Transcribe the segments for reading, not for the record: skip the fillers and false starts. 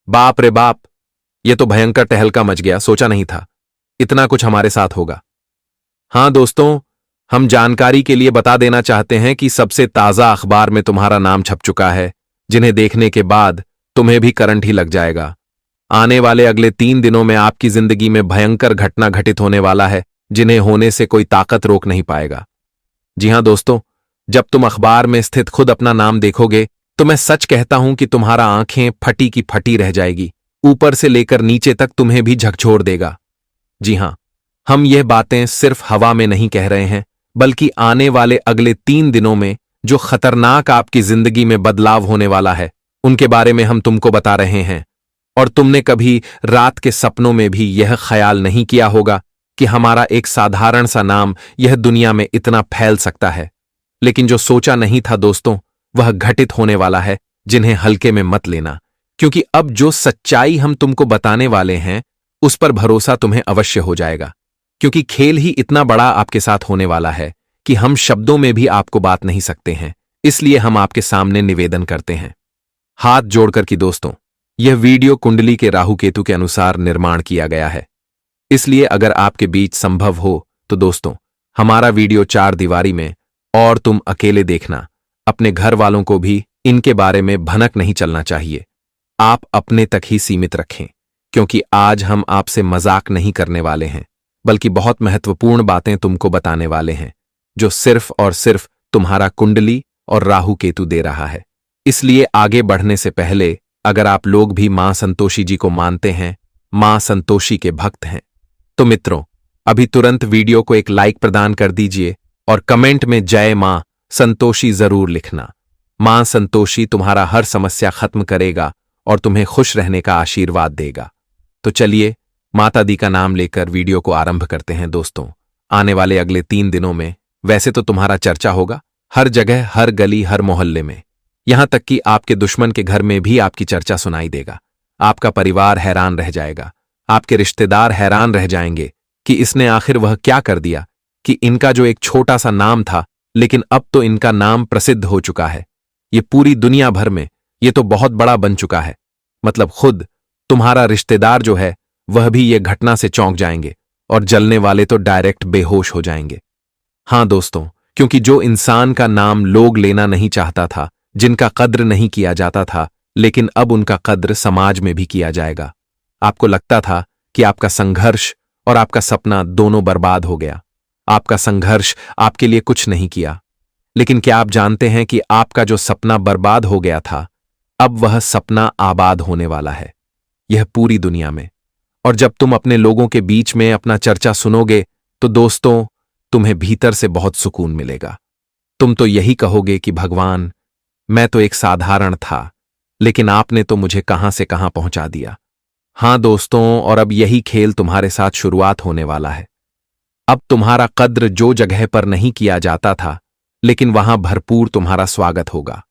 बाप रे बाप, ये तो भयंकर तहलका मच गया। सोचा नहीं था इतना कुछ हमारे साथ होगा। हाँ दोस्तों, हम जानकारी के लिए बता देना चाहते हैं कि सबसे ताजा अखबार में तुम्हारा नाम छप चुका है, जिन्हें देखने के बाद तुम्हें भी करंट ही लग जाएगा। आने वाले अगले 3 दिनों में आपकी जिंदगी में भयंकर घटना घटित होने वाला है, जिन्हें होने से कोई ताकत रोक नहीं पाएगा। जी हां दोस्तों, जब तुम अखबार में स्थित खुद अपना नाम देखोगे तो मैं सच कहता हूं कि तुम्हारा आंखें फटी की फटी रह जाएगी। ऊपर से लेकर नीचे तक तुम्हें भी झकझोर देगा। जी हां, हम यह बातें सिर्फ हवा में नहीं कह रहे हैं, बल्कि आने वाले अगले 3 दिनों में जो खतरनाक आपकी जिंदगी में बदलाव होने वाला है, उनके बारे में हम तुमको बता रहे हैं। और तुमने कभी रात के सपनों में भी यह ख्याल नहीं किया होगा कि हमारा एक साधारण सा नाम यह दुनिया में इतना फैल सकता है। लेकिन जो सोचा नहीं था दोस्तों, वह घटित होने वाला है, जिन्हें हल्के में मत लेना, क्योंकि अब जो सच्चाई हम तुमको बताने वाले हैं उस पर भरोसा तुम्हें अवश्य हो जाएगा। क्योंकि खेल ही इतना बड़ा आपके साथ होने वाला है कि हम शब्दों में भी आपको बात नहीं सकते हैं। इसलिए हम आपके सामने निवेदन करते हैं हाथ जोड़कर कि दोस्तों, यह वीडियो कुंडली के राहु केतु के अनुसार निर्माण किया गया है। इसलिए अगर आपके बीच संभव हो तो दोस्तों, हमारा वीडियो 4 दीवारी में और तुम अकेले देखना। अपने घर वालों को भी इनके बारे में भनक नहीं चलना चाहिए। आप अपने तक ही सीमित रखें, क्योंकि आज हम आपसे मजाक नहीं करने वाले हैं, बल्कि बहुत महत्वपूर्ण बातें तुमको बताने वाले हैं, जो सिर्फ और सिर्फ तुम्हारा कुंडली और राहु केतु दे रहा है। इसलिए आगे बढ़ने से पहले, अगर आप लोग भी मां संतोषी जी को मानते हैं, मां संतोषी के भक्त हैं, तो मित्रों अभी तुरंत वीडियो को एक लाइक प्रदान कर दीजिए और कमेंट में जय मां संतोषी जरूर लिखना। मां संतोषी तुम्हारा हर समस्या खत्म करेगा और तुम्हें खुश रहने का आशीर्वाद देगा। तो चलिए माता दी का नाम लेकर वीडियो को आरंभ करते हैं। दोस्तों, आने वाले अगले 3 दिनों में वैसे तो तुम्हारा चर्चा होगा हर जगह, हर गली, हर मोहल्ले में, यहां तक कि आपके दुश्मन के घर में भी आपकी चर्चा सुनाई देगा। आपका परिवार हैरान रह जाएगा, आपके रिश्तेदार हैरान रह जाएंगे कि इसने आखिर वह क्या कर दिया कि इनका जो एक छोटा सा नाम था, लेकिन अब तो इनका नाम प्रसिद्ध हो चुका है। ये पूरी दुनिया भर में ये तो बहुत बड़ा बन चुका है। मतलब खुद तुम्हारा रिश्तेदार जो है वह भी ये घटना से चौंक जाएंगे और जलने वाले तो डायरेक्ट बेहोश हो जाएंगे। हां दोस्तों, क्योंकि जो इंसान का नाम लोग लेना नहीं चाहता था, जिनका कद्र नहीं किया जाता था, लेकिन अब उनका कद्र समाज में भी किया जाएगा। आपको लगता था कि आपका संघर्ष और आपका सपना दोनों बर्बाद हो गया। आपका संघर्ष आपके लिए कुछ नहीं किया, लेकिन क्या आप जानते हैं कि आपका जो सपना बर्बाद हो गया था, अब वह सपना आबाद होने वाला है, यह पूरी दुनिया में। और जब तुम अपने लोगों के बीच में अपना चर्चा सुनोगे तो दोस्तों, तुम्हें भीतर से बहुत सुकून मिलेगा। तुम तो यही कहोगे कि भगवान, मैं तो एक साधारण था, लेकिन आपने तो मुझे कहां से कहां पहुंचा दिया। हां दोस्तों, और अब यही खेल तुम्हारे साथ शुरुआत होने वाला है। अब तुम्हारा कद्र जो जगह पर नहीं किया जाता था, लेकिन वहां भरपूर तुम्हारा स्वागत होगा,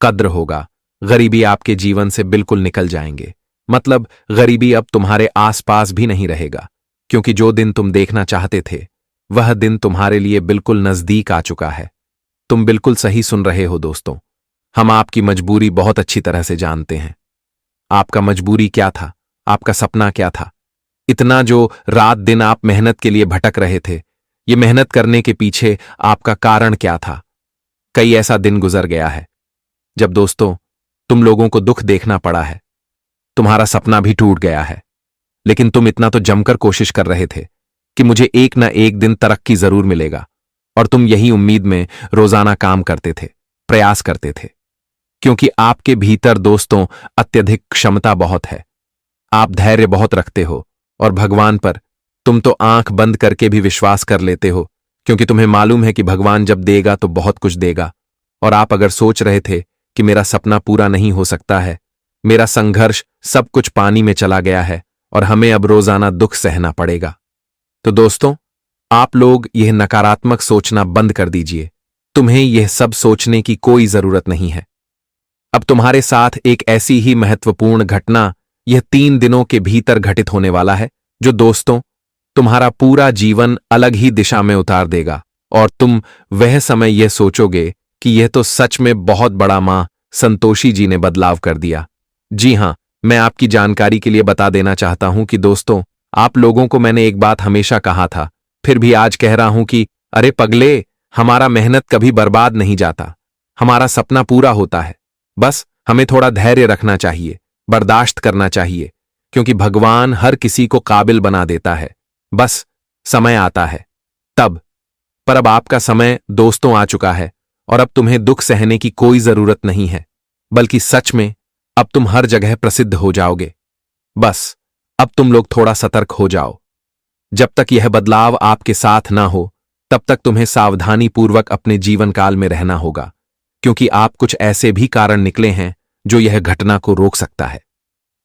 कद्र होगा। गरीबी आपके जीवन से बिल्कुल निकल जाएंगे। मतलब गरीबी अब तुम्हारे आसपास भी नहीं रहेगा, क्योंकि जो दिन तुम देखना चाहते थे वह दिन तुम्हारे लिए बिल्कुल नजदीक आ चुका है। तुम बिल्कुल सही सुन रहे हो दोस्तों। हम आपकी मजबूरी बहुत अच्छी तरह से जानते हैं। आपका मजबूरी क्या था, आपका सपना क्या था? इतना जो रात दिन आप मेहनत के लिए भटक रहे थे, ये मेहनत करने के पीछे आपका कारण क्या था? कई ऐसा दिन गुजर गया है जब दोस्तों तुम लोगों को दुख देखना पड़ा है, तुम्हारा सपना भी टूट गया है, लेकिन तुम इतना तो जमकर कोशिश कर रहे थे कि मुझे एक ना एक दिन तरक्की जरूर मिलेगा, और तुम यही उम्मीद में रोजाना काम करते थे, प्रयास करते थे, क्योंकि आपके भीतर दोस्तों अत्यधिक क्षमता बहुत है। आप धैर्य बहुत रखते हो और भगवान पर तुम तो आंख बंद करके भी विश्वास कर लेते हो, क्योंकि तुम्हें मालूम है कि भगवान जब देगा तो बहुत कुछ देगा। और आप अगर सोच रहे थे कि मेरा सपना पूरा नहीं हो सकता है, मेरा संघर्ष सब कुछ पानी में चला गया है और हमें अब रोजाना दुख सहना पड़ेगा, तो दोस्तों आप लोग यह नकारात्मक सोचना बंद कर दीजिए। तुम्हें यह सब सोचने की कोई जरूरत नहीं है। अब तुम्हारे साथ एक ऐसी ही महत्वपूर्ण घटना यह 3 दिनों के भीतर घटित होने वाला है, जो दोस्तों तुम्हारा पूरा जीवन अलग ही दिशा में उतार देगा, और तुम वह समय यह सोचोगे कि यह तो सच में बहुत बड़ा मां संतोषी जी ने बदलाव कर दिया। जी हां, मैं आपकी जानकारी के लिए बता देना चाहता हूं कि दोस्तों, आप लोगों को मैंने एक बात हमेशा कहा था, फिर भी आज कह रहा हूं कि अरे पगले, हमारा मेहनत कभी बर्बाद नहीं जाता, हमारा सपना पूरा होता है। बस हमें थोड़ा धैर्य रखना चाहिए, बर्दाश्त करना चाहिए, क्योंकि भगवान हर किसी को काबिल बना देता है। बस समय आता है तब। पर अब आपका समय दोस्तों आ चुका है और अब तुम्हें दुख सहने की कोई जरूरत नहीं है, बल्कि सच में अब तुम हर जगह प्रसिद्ध हो जाओगे। बस अब तुम लोग थोड़ा सतर्क हो जाओ। जब तक यह बदलाव आपके साथ ना हो, तब तक तुम्हें सावधानी पूर्वक अपने जीवन काल में रहना होगा, क्योंकि आप कुछ ऐसे भी कारण निकले हैं जो यह घटना को रोक सकता है।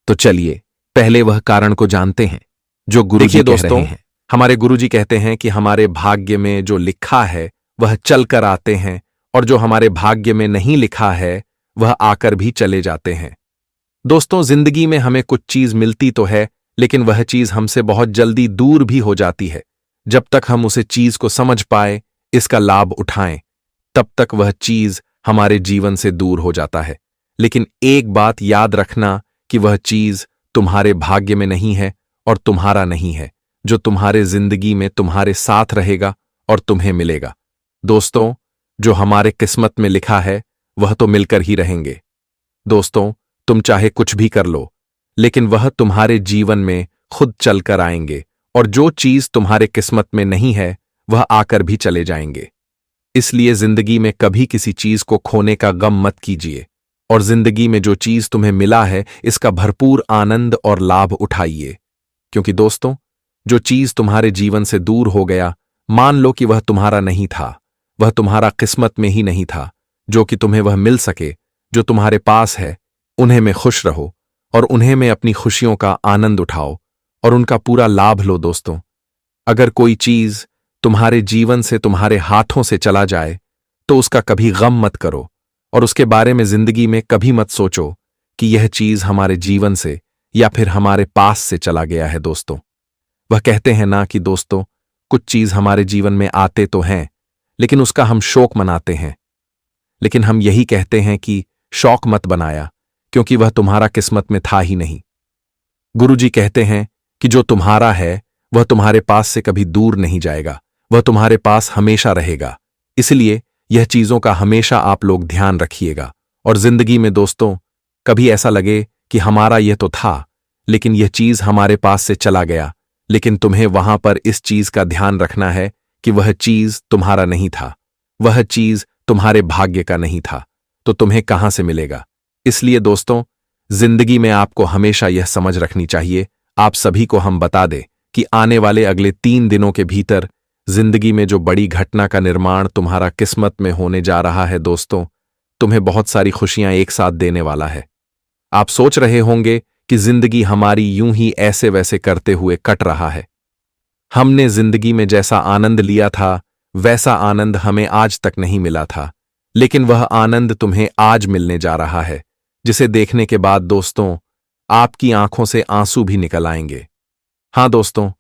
तो चलिए पहले वह कारण को जानते हैं जो गुरुजी कह रहे हैं। हमारे गुरुजी कहते हैं कि हमारे भाग्य में जो लिखा है वह चलकर आते हैं, और जो हमारे भाग्य में नहीं लिखा है वह आकर भी चले जाते हैं। दोस्तों, जिंदगी में हमें कुछ चीज मिलती तो है, लेकिन वह चीज हमसे बहुत जल्दी दूर भी हो जाती है। जब तक हम उसे चीज को समझ पाए, इसका लाभ उठाएं, तब तक वह चीज हमारे जीवन से दूर हो जाता है। लेकिन एक बात याद रखना कि वह चीज तुम्हारे भाग्य में नहीं है और तुम्हारा नहीं है, जो तुम्हारे जिंदगी में तुम्हारे साथ रहेगा और तुम्हें मिलेगा। दोस्तों, जो हमारे किस्मत में लिखा है वह तो मिलकर ही रहेंगे। दोस्तों, तुम चाहे कुछ भी कर लो, लेकिन वह तुम्हारे जीवन में खुद चलकर आएंगे, और जो चीज तुम्हारे किस्मत में नहीं है वह आकर भी चले जाएंगे। इसलिए जिंदगी में कभी किसी चीज को खोने का गम मत कीजिए, और जिंदगी में जो चीज तुम्हें मिला है इसका भरपूर आनंद और लाभ उठाइए। क्योंकि दोस्तों, जो चीज तुम्हारे जीवन से दूर हो गया, मान लो कि वह तुम्हारा नहीं था, वह तुम्हारा किस्मत में ही नहीं था। जो कि तुम्हें वह मिल सके जो तुम्हारे पास है, उन्हें में खुश रहो और उन्हें में अपनी खुशियों का आनंद उठाओ और उनका पूरा लाभ लो। दोस्तों, अगर कोई चीज तुम्हारे जीवन से तुम्हारे हाथों से चला जाए तो उसका कभी गम मत करो, और उसके बारे में जिंदगी में कभी मत सोचो कि यह चीज हमारे जीवन से या फिर हमारे पास से चला गया है। दोस्तों, वह कहते हैं ना कि दोस्तों, कुछ चीज हमारे जीवन में आते तो हैं, लेकिन उसका हम शोक मनाते हैं। लेकिन हम यही कहते हैं कि शौक मत बनाया, क्योंकि वह तुम्हारा किस्मत में था ही नहीं। गुरुजी कहते हैं कि जो तुम्हारा है वह तुम्हारे पास से कभी दूर नहीं जाएगा, वह तुम्हारे पास हमेशा रहेगा। इसलिए यह चीजों का हमेशा आप लोग ध्यान रखिएगा। और जिंदगी में दोस्तों, कभी ऐसा लगे कि हमारा यह तो था, लेकिन यह चीज हमारे पास से चला गया, लेकिन तुम्हें वहां पर इस चीज का ध्यान रखना है कि वह चीज तुम्हारा नहीं था, वह चीज तुम्हारे भाग्य का नहीं था, तो तुम्हें कहां से मिलेगा। इसलिए दोस्तों, जिंदगी में आपको हमेशा यह समझ रखनी चाहिए। आप सभी को हम बता दें कि आने वाले अगले 3 दिनों के भीतर जिंदगी में जो बड़ी घटना का निर्माण तुम्हारा किस्मत में होने जा रहा है, दोस्तों, तुम्हें बहुत सारी खुशियां एक साथ देने वाला है। आप सोच रहे होंगे कि जिंदगी हमारी यूं ही ऐसे वैसे करते हुए कट रहा है। हमने जिंदगी में जैसा आनंद लिया था वैसा आनंद हमें आज तक नहीं मिला था, लेकिन वह आनंद तुम्हें आज मिलने जा रहा है, जिसे देखने के बाद दोस्तों आपकी आंखों से आंसू भी निकल आएंगे। हां दोस्तों,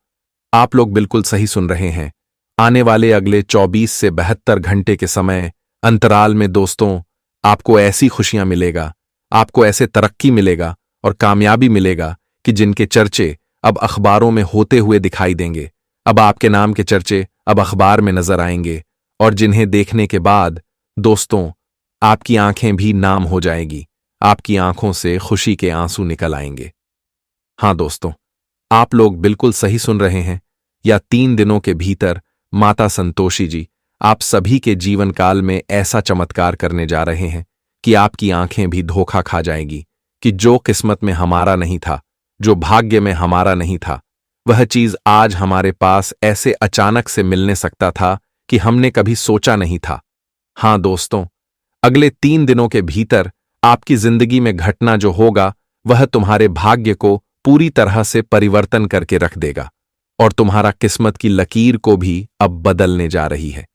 आप लोग बिल्कुल सही सुन रहे हैं। आने वाले अगले 24 से 72 घंटे के समय अंतराल में दोस्तों आपको ऐसी खुशियां मिलेगा, आपको ऐसे तरक्की मिलेगा और कामयाबी मिलेगा कि जिनके चर्चे अब अखबारों में होते हुए दिखाई देंगे। अब आपके नाम के चर्चे अब अखबार में नजर आएंगे, और जिन्हें देखने के बाद दोस्तों आपकी आंखें भी नाम हो जाएगी, आपकी आंखों से खुशी के आंसू निकल आएंगे। हां दोस्तों, आप लोग बिल्कुल सही सुन रहे हैं। या 3 दिनों के भीतर माता संतोषी जी आप सभी के जीवन काल में ऐसा चमत्कार करने जा रहे हैं कि आपकी आंखें भी धोखा खा जाएंगी कि जो किस्मत में हमारा नहीं था, जो भाग्य में हमारा नहीं था, वह चीज आज हमारे पास ऐसे अचानक से मिलने सकता था कि हमने कभी सोचा नहीं था। हां दोस्तों, अगले 3 दिनों के भीतर आपकी जिंदगी में घटना जो होगा वह तुम्हारे भाग्य को पूरी तरह से परिवर्तन करके रख देगा, और तुम्हारा किस्मत की लकीर को भी अब बदलने जा रही है।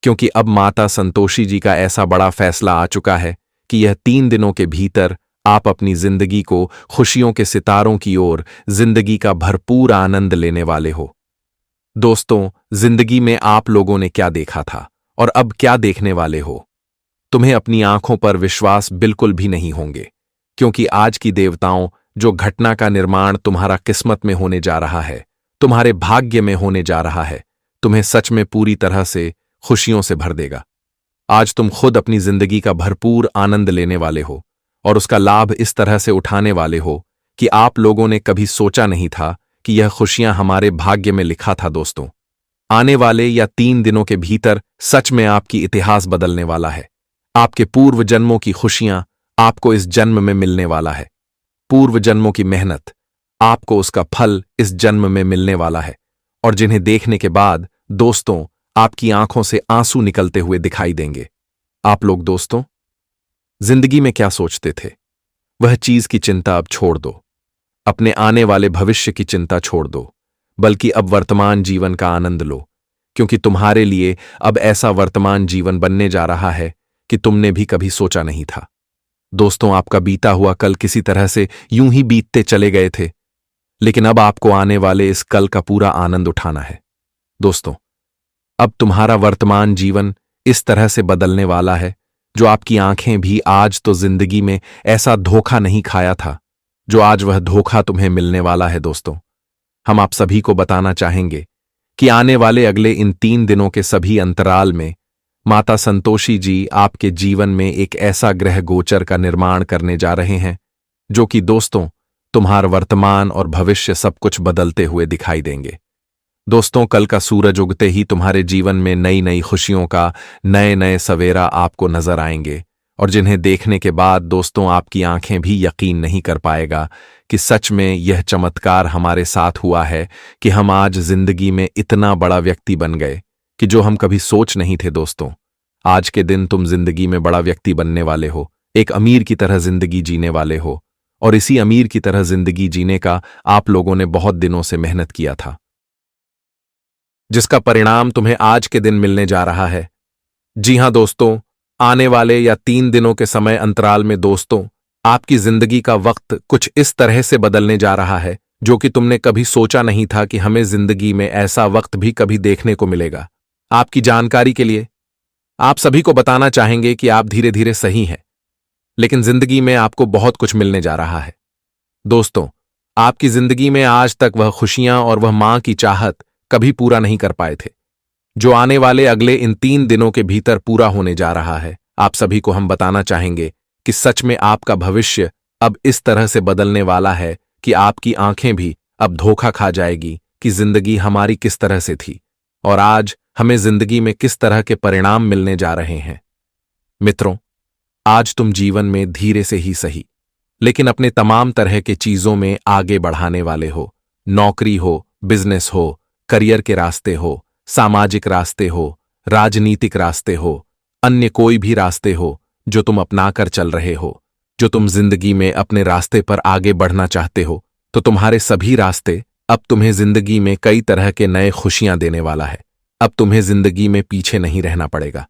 क्योंकि अब माता संतोषी जी का ऐसा बड़ा फैसला आ चुका है कि यह 3 दिनों के भीतर आप अपनी जिंदगी को खुशियों के सितारों की ओर, जिंदगी का भरपूर आनंद लेने वाले हो। दोस्तों, जिंदगी में आप लोगों ने क्या देखा था और अब क्या देखने वाले हो, तुम्हें अपनी आंखों पर विश्वास बिल्कुल भी नहीं होंगे, क्योंकि आज की देवताओं जो घटना का निर्माण तुम्हारा किस्मत में होने जा रहा है, तुम्हारे भाग्य में होने जा रहा है, तुम्हें सच में पूरी तरह से खुशियों से भर देगा। आज तुम खुद अपनी जिंदगी का भरपूर आनंद लेने वाले हो और उसका लाभ इस तरह से उठाने वाले हो कि आप लोगों ने कभी सोचा नहीं था कि यह खुशियां हमारे भाग्य में लिखा था। दोस्तों, आने वाले या 3 दिनों के भीतर सच में आपकी इतिहास बदलने वाला है। आपके पूर्व जन्मों की खुशियां आपको इस जन्म में मिलने वाला है। पूर्व जन्मों की मेहनत, आपको उसका फल इस जन्म में मिलने वाला है, और जिन्हें देखने के बाद दोस्तों आपकी आंखों से आंसू निकलते हुए दिखाई देंगे। आप लोग दोस्तों जिंदगी में क्या सोचते थे, वह चीज की चिंता अब छोड़ दो। अपने आने वाले भविष्य की चिंता छोड़ दो, बल्कि अब वर्तमान जीवन का आनंद लो, क्योंकि तुम्हारे लिए अब ऐसा वर्तमान जीवन बनने जा रहा है कि तुमने भी कभी सोचा नहीं था। दोस्तों, आपका बीता हुआ कल किसी तरह से यूं ही बीतते चले गए थे, लेकिन अब आपको आने वाले इस कल का पूरा आनंद उठाना है। दोस्तों, अब तुम्हारा वर्तमान जीवन इस तरह से बदलने वाला है जो आपकी आंखें भी आज तो जिंदगी में ऐसा धोखा नहीं खाया था जो आज वह धोखा तुम्हें मिलने वाला है। दोस्तों, हम आप सभी को बताना चाहेंगे कि आने वाले अगले इन 3 दिनों के सभी अंतराल में माता संतोषी जी आपके जीवन में एक ऐसा ग्रह गोचर का निर्माण करने जा रहे हैं जो कि दोस्तों तुम्हारा वर्तमान और भविष्य सब कुछ बदलते हुए दिखाई देंगे। दोस्तों, कल का सूरज उगते ही तुम्हारे जीवन में नई नई खुशियों का नए नए सवेरा आपको नजर आएंगे, और जिन्हें देखने के बाद दोस्तों आपकी आंखें भी यकीन नहीं कर पाएगा कि सच में यह चमत्कार हमारे साथ हुआ है कि हम आज जिंदगी में इतना बड़ा व्यक्ति बन गए कि जो हम कभी सोच नहीं थे। दोस्तों, आज के दिन तुम जिंदगी में बड़ा व्यक्ति बनने वाले हो, एक अमीर की तरह जिंदगी जीने वाले हो, और इसी अमीर की तरह जिंदगी जीने का आप लोगों ने बहुत दिनों से मेहनत किया था, जिसका परिणाम तुम्हें आज के दिन मिलने जा रहा है। जी हां दोस्तों, आने वाले या 3 दिनों के समय अंतराल में दोस्तों आपकी जिंदगी का वक्त कुछ इस तरह से बदलने जा रहा है जो कि तुमने कभी सोचा नहीं था कि हमें जिंदगी में ऐसा वक्त भी कभी देखने को मिलेगा। आपकी जानकारी के लिए आप सभी को बताना चाहेंगे कि आप धीरे धीरे सही हैं, लेकिन जिंदगी में आपको बहुत कुछ मिलने जा रहा है। दोस्तों, आपकी जिंदगी में आज तक वह खुशियां और वह मां की चाहत कभी पूरा नहीं कर पाए थे जो आने वाले अगले इन 3 दिनों के भीतर पूरा होने जा रहा है। आप सभी को हम बताना चाहेंगे कि सच में आपका भविष्य अब इस तरह से बदलने वाला है कि आपकी आंखें भी अब धोखा खा जाएगी कि जिंदगी हमारी किस तरह से थी और आज हमें जिंदगी में किस तरह के परिणाम मिलने जा रहे हैं। मित्रों, आज तुम जीवन में धीरे से ही सही लेकिन अपने तमाम तरह के चीजों में आगे बढ़ाने वाले हो। नौकरी हो, बिजनेस हो, करियर के रास्ते हो, सामाजिक रास्ते हो, राजनीतिक रास्ते हो, अन्य कोई भी रास्ते हो जो तुम अपनाकर चल रहे हो, जो तुम जिंदगी में अपने रास्ते पर आगे बढ़ना चाहते हो, तो तुम्हारे सभी रास्ते अब तुम्हें जिंदगी में कई तरह के नए खुशियां देने वाला है। अब तुम्हें जिंदगी में पीछे नहीं रहना पड़ेगा।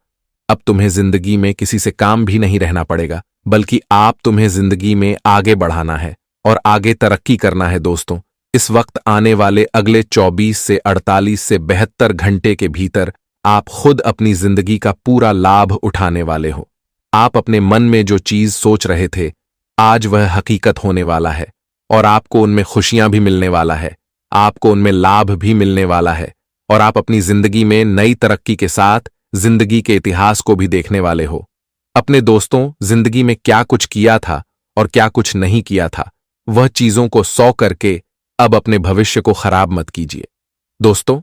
अब तुम्हें जिंदगी में किसी से काम भी नहीं रहना पड़ेगा, बल्कि आप तुम्हें जिंदगी में आगे बढ़ाना है और आगे तरक्की करना है। दोस्तों, इस वक्त आने वाले अगले 24 से 48 से 72 घंटे के भीतर आप खुद अपनी जिंदगी का पूरा लाभ उठाने वाले हो। आप अपने मन में जो चीज सोच रहे थे आज वह हकीकत होने वाला है और आपको उनमें खुशियां भी मिलने वाला है, आपको उनमें लाभ भी मिलने वाला है और आप अपनी जिंदगी में नई तरक्की के साथ जिंदगी के इतिहास को भी देखने वाले हो। अपने दोस्तों, जिंदगी में क्या कुछ किया था और क्या कुछ नहीं किया था, वह चीजों को 100 करके अब अपने भविष्य को खराब मत कीजिए। दोस्तों,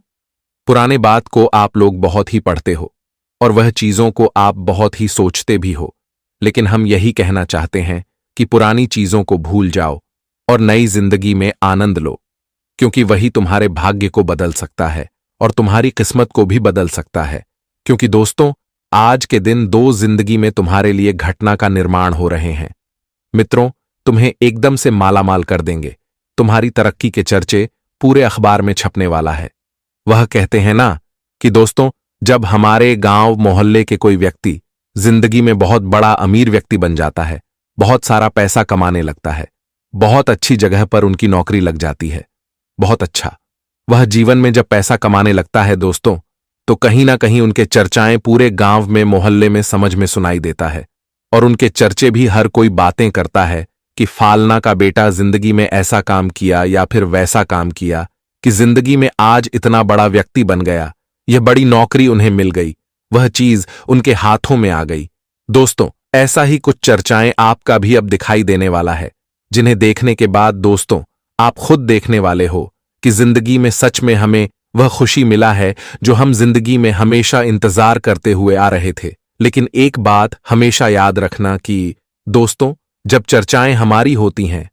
पुराने बात को आप लोग बहुत ही पढ़ते हो और वह चीजों को आप बहुत ही सोचते भी हो, लेकिन हम यही कहना चाहते हैं कि पुरानी चीजों को भूल जाओ और नई जिंदगी में आनंद लो, क्योंकि वही तुम्हारे भाग्य को बदल सकता है और तुम्हारी किस्मत को भी बदल सकता है। क्योंकि दोस्तों, आज के दिन 2 जिंदगी में तुम्हारे लिए घटना का निर्माण हो रहे हैं। मित्रों, तुम्हें एकदम से मालामाल कर देंगे। तुम्हारी तरक्की के चर्चे पूरे अखबार में छपने वाला है। वह कहते हैं ना कि दोस्तों, जब हमारे गांव मोहल्ले के कोई व्यक्ति जिंदगी में बहुत बड़ा अमीर व्यक्ति बन जाता है, बहुत सारा पैसा कमाने लगता है, बहुत अच्छी जगह पर उनकी नौकरी लग जाती है, बहुत अच्छा, वह जीवन में जब पैसा कमाने लगता है दोस्तों, तो कहीं ना कहीं उनके चर्चाएं पूरे गांव में मोहल्ले में समझ में सुनाई देता है और उनके चर्चे भी हर कोई बातें करता है कि फालना का बेटा जिंदगी में ऐसा काम किया या फिर वैसा काम किया कि जिंदगी में आज इतना बड़ा व्यक्ति बन गया, यह बड़ी नौकरी उन्हें मिल गई, वह चीज उनके हाथों में आ गई। दोस्तों, ऐसा ही कुछ चर्चाएं आपका भी अब दिखाई देने वाला है, जिन्हें देखने के बाद दोस्तों आप खुद देखने वाले हो कि जिंदगी में सच में हमें वह खुशी मिला है जो हम जिंदगी में हमेशा इंतजार करते हुए आ रहे थे। लेकिन एक बात हमेशा याद रखना कि दोस्तों, जब चर्चाएं हमारी होती हैं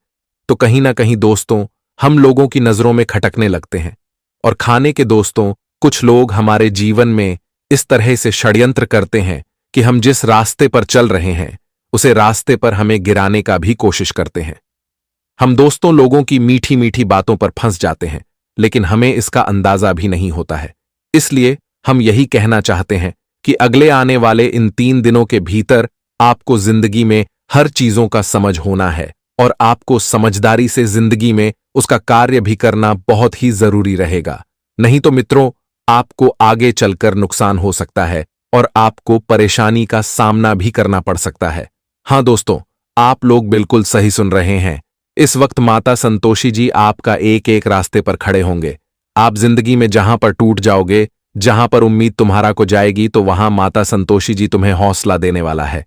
तो कहीं ना कहीं दोस्तों हम लोगों की नजरों में खटकने लगते हैं। और खाने के दोस्तों, कुछ लोग हमारे जीवन में इस तरह से षड्यंत्र करते हैं कि हम जिस रास्ते पर चल रहे हैं उसे रास्ते पर हमें गिराने का भी कोशिश करते हैं। हम दोस्तों लोगों की मीठी मीठी बातों पर फंस जाते हैं, लेकिन हमें इसका अंदाजा भी नहीं होता है। इसलिए हम यही कहना चाहते हैं कि अगले आने वाले इन 3 दिनों के भीतर आपको जिंदगी में हर चीजों का समझ होना है और आपको समझदारी से जिंदगी में उसका कार्य भी करना बहुत ही जरूरी रहेगा। नहीं तो मित्रों, आपको आगे चलकर नुकसान हो सकता है और आपको परेशानी का सामना भी करना पड़ सकता है। हां दोस्तों, आप लोग बिल्कुल सही सुन रहे हैं। इस वक्त माता संतोषी जी आपका एक एक रास्ते पर खड़े होंगे। आप जिंदगी में जहां पर टूट जाओगे, जहां पर उम्मीद तुम्हारा को जाएगी, तो वहां माता संतोषी जी तुम्हें हौसला देने वाला है।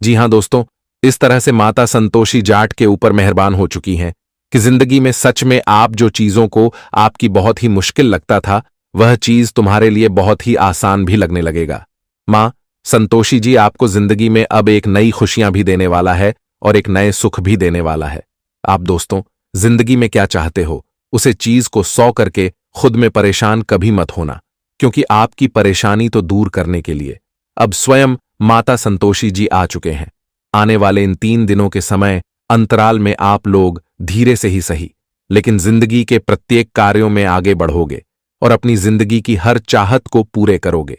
जी हां दोस्तों, इस तरह से माता संतोषी जाट के ऊपर मेहरबान हो चुकी हैं कि जिंदगी में सच में आप जो चीजों को आपकी बहुत ही मुश्किल लगता था, वह चीज तुम्हारे लिए बहुत ही आसान भी लगने लगेगा। मां संतोषी जी आपको जिंदगी में अब एक नई खुशियां भी देने वाला है और एक नए सुख भी देने वाला है। आप दोस्तों जिंदगी में क्या चाहते हो, उसे चीज को 100 करके खुद में परेशान कभी मत होना, क्योंकि आपकी परेशानी तो दूर करने के लिए अब स्वयं माता संतोषी जी आ चुके हैं। आने वाले इन 3 दिनों के समय अंतराल में आप लोग धीरे से ही सही, लेकिन जिंदगी के प्रत्येक कार्यों में आगे बढ़ोगे और अपनी जिंदगी की हर चाहत को पूरे करोगे।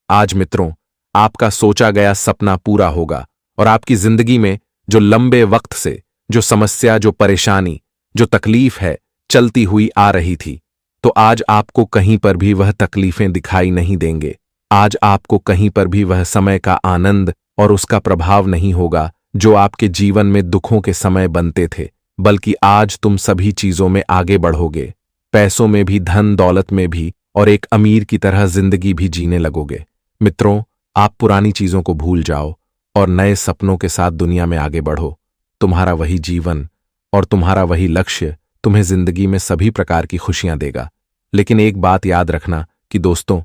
आज मित्रों, आपका सोचा गया सपना पूरा होगा और आपकी जिंदगी में जो लंबे वक्त से जो समस्या, जो परेशानी, जो तकलीफ है चलती हुई आ रही थी, तो आज आपको कहीं पर भी वह तकलीफें दिखाई नहीं देंगे। आज आपको कहीं पर भी वह समय का आनंद और उसका प्रभाव नहीं होगा जो आपके जीवन में दुखों के समय बनते थे, बल्कि आज तुम सभी चीजों में आगे बढ़ोगे, पैसों में भी, धन दौलत में भी, और एक अमीर की तरह जिंदगी भी जीने लगोगे। मित्रों, आप पुरानी चीजों को भूल जाओ और नए सपनों के साथ दुनिया में आगे बढ़ो। तुम्हारा वही जीवन और तुम्हारा वही लक्ष्य तुम्हें जिंदगी में सभी प्रकार की खुशियां देगा। लेकिन एक बात याद रखना कि दोस्तों,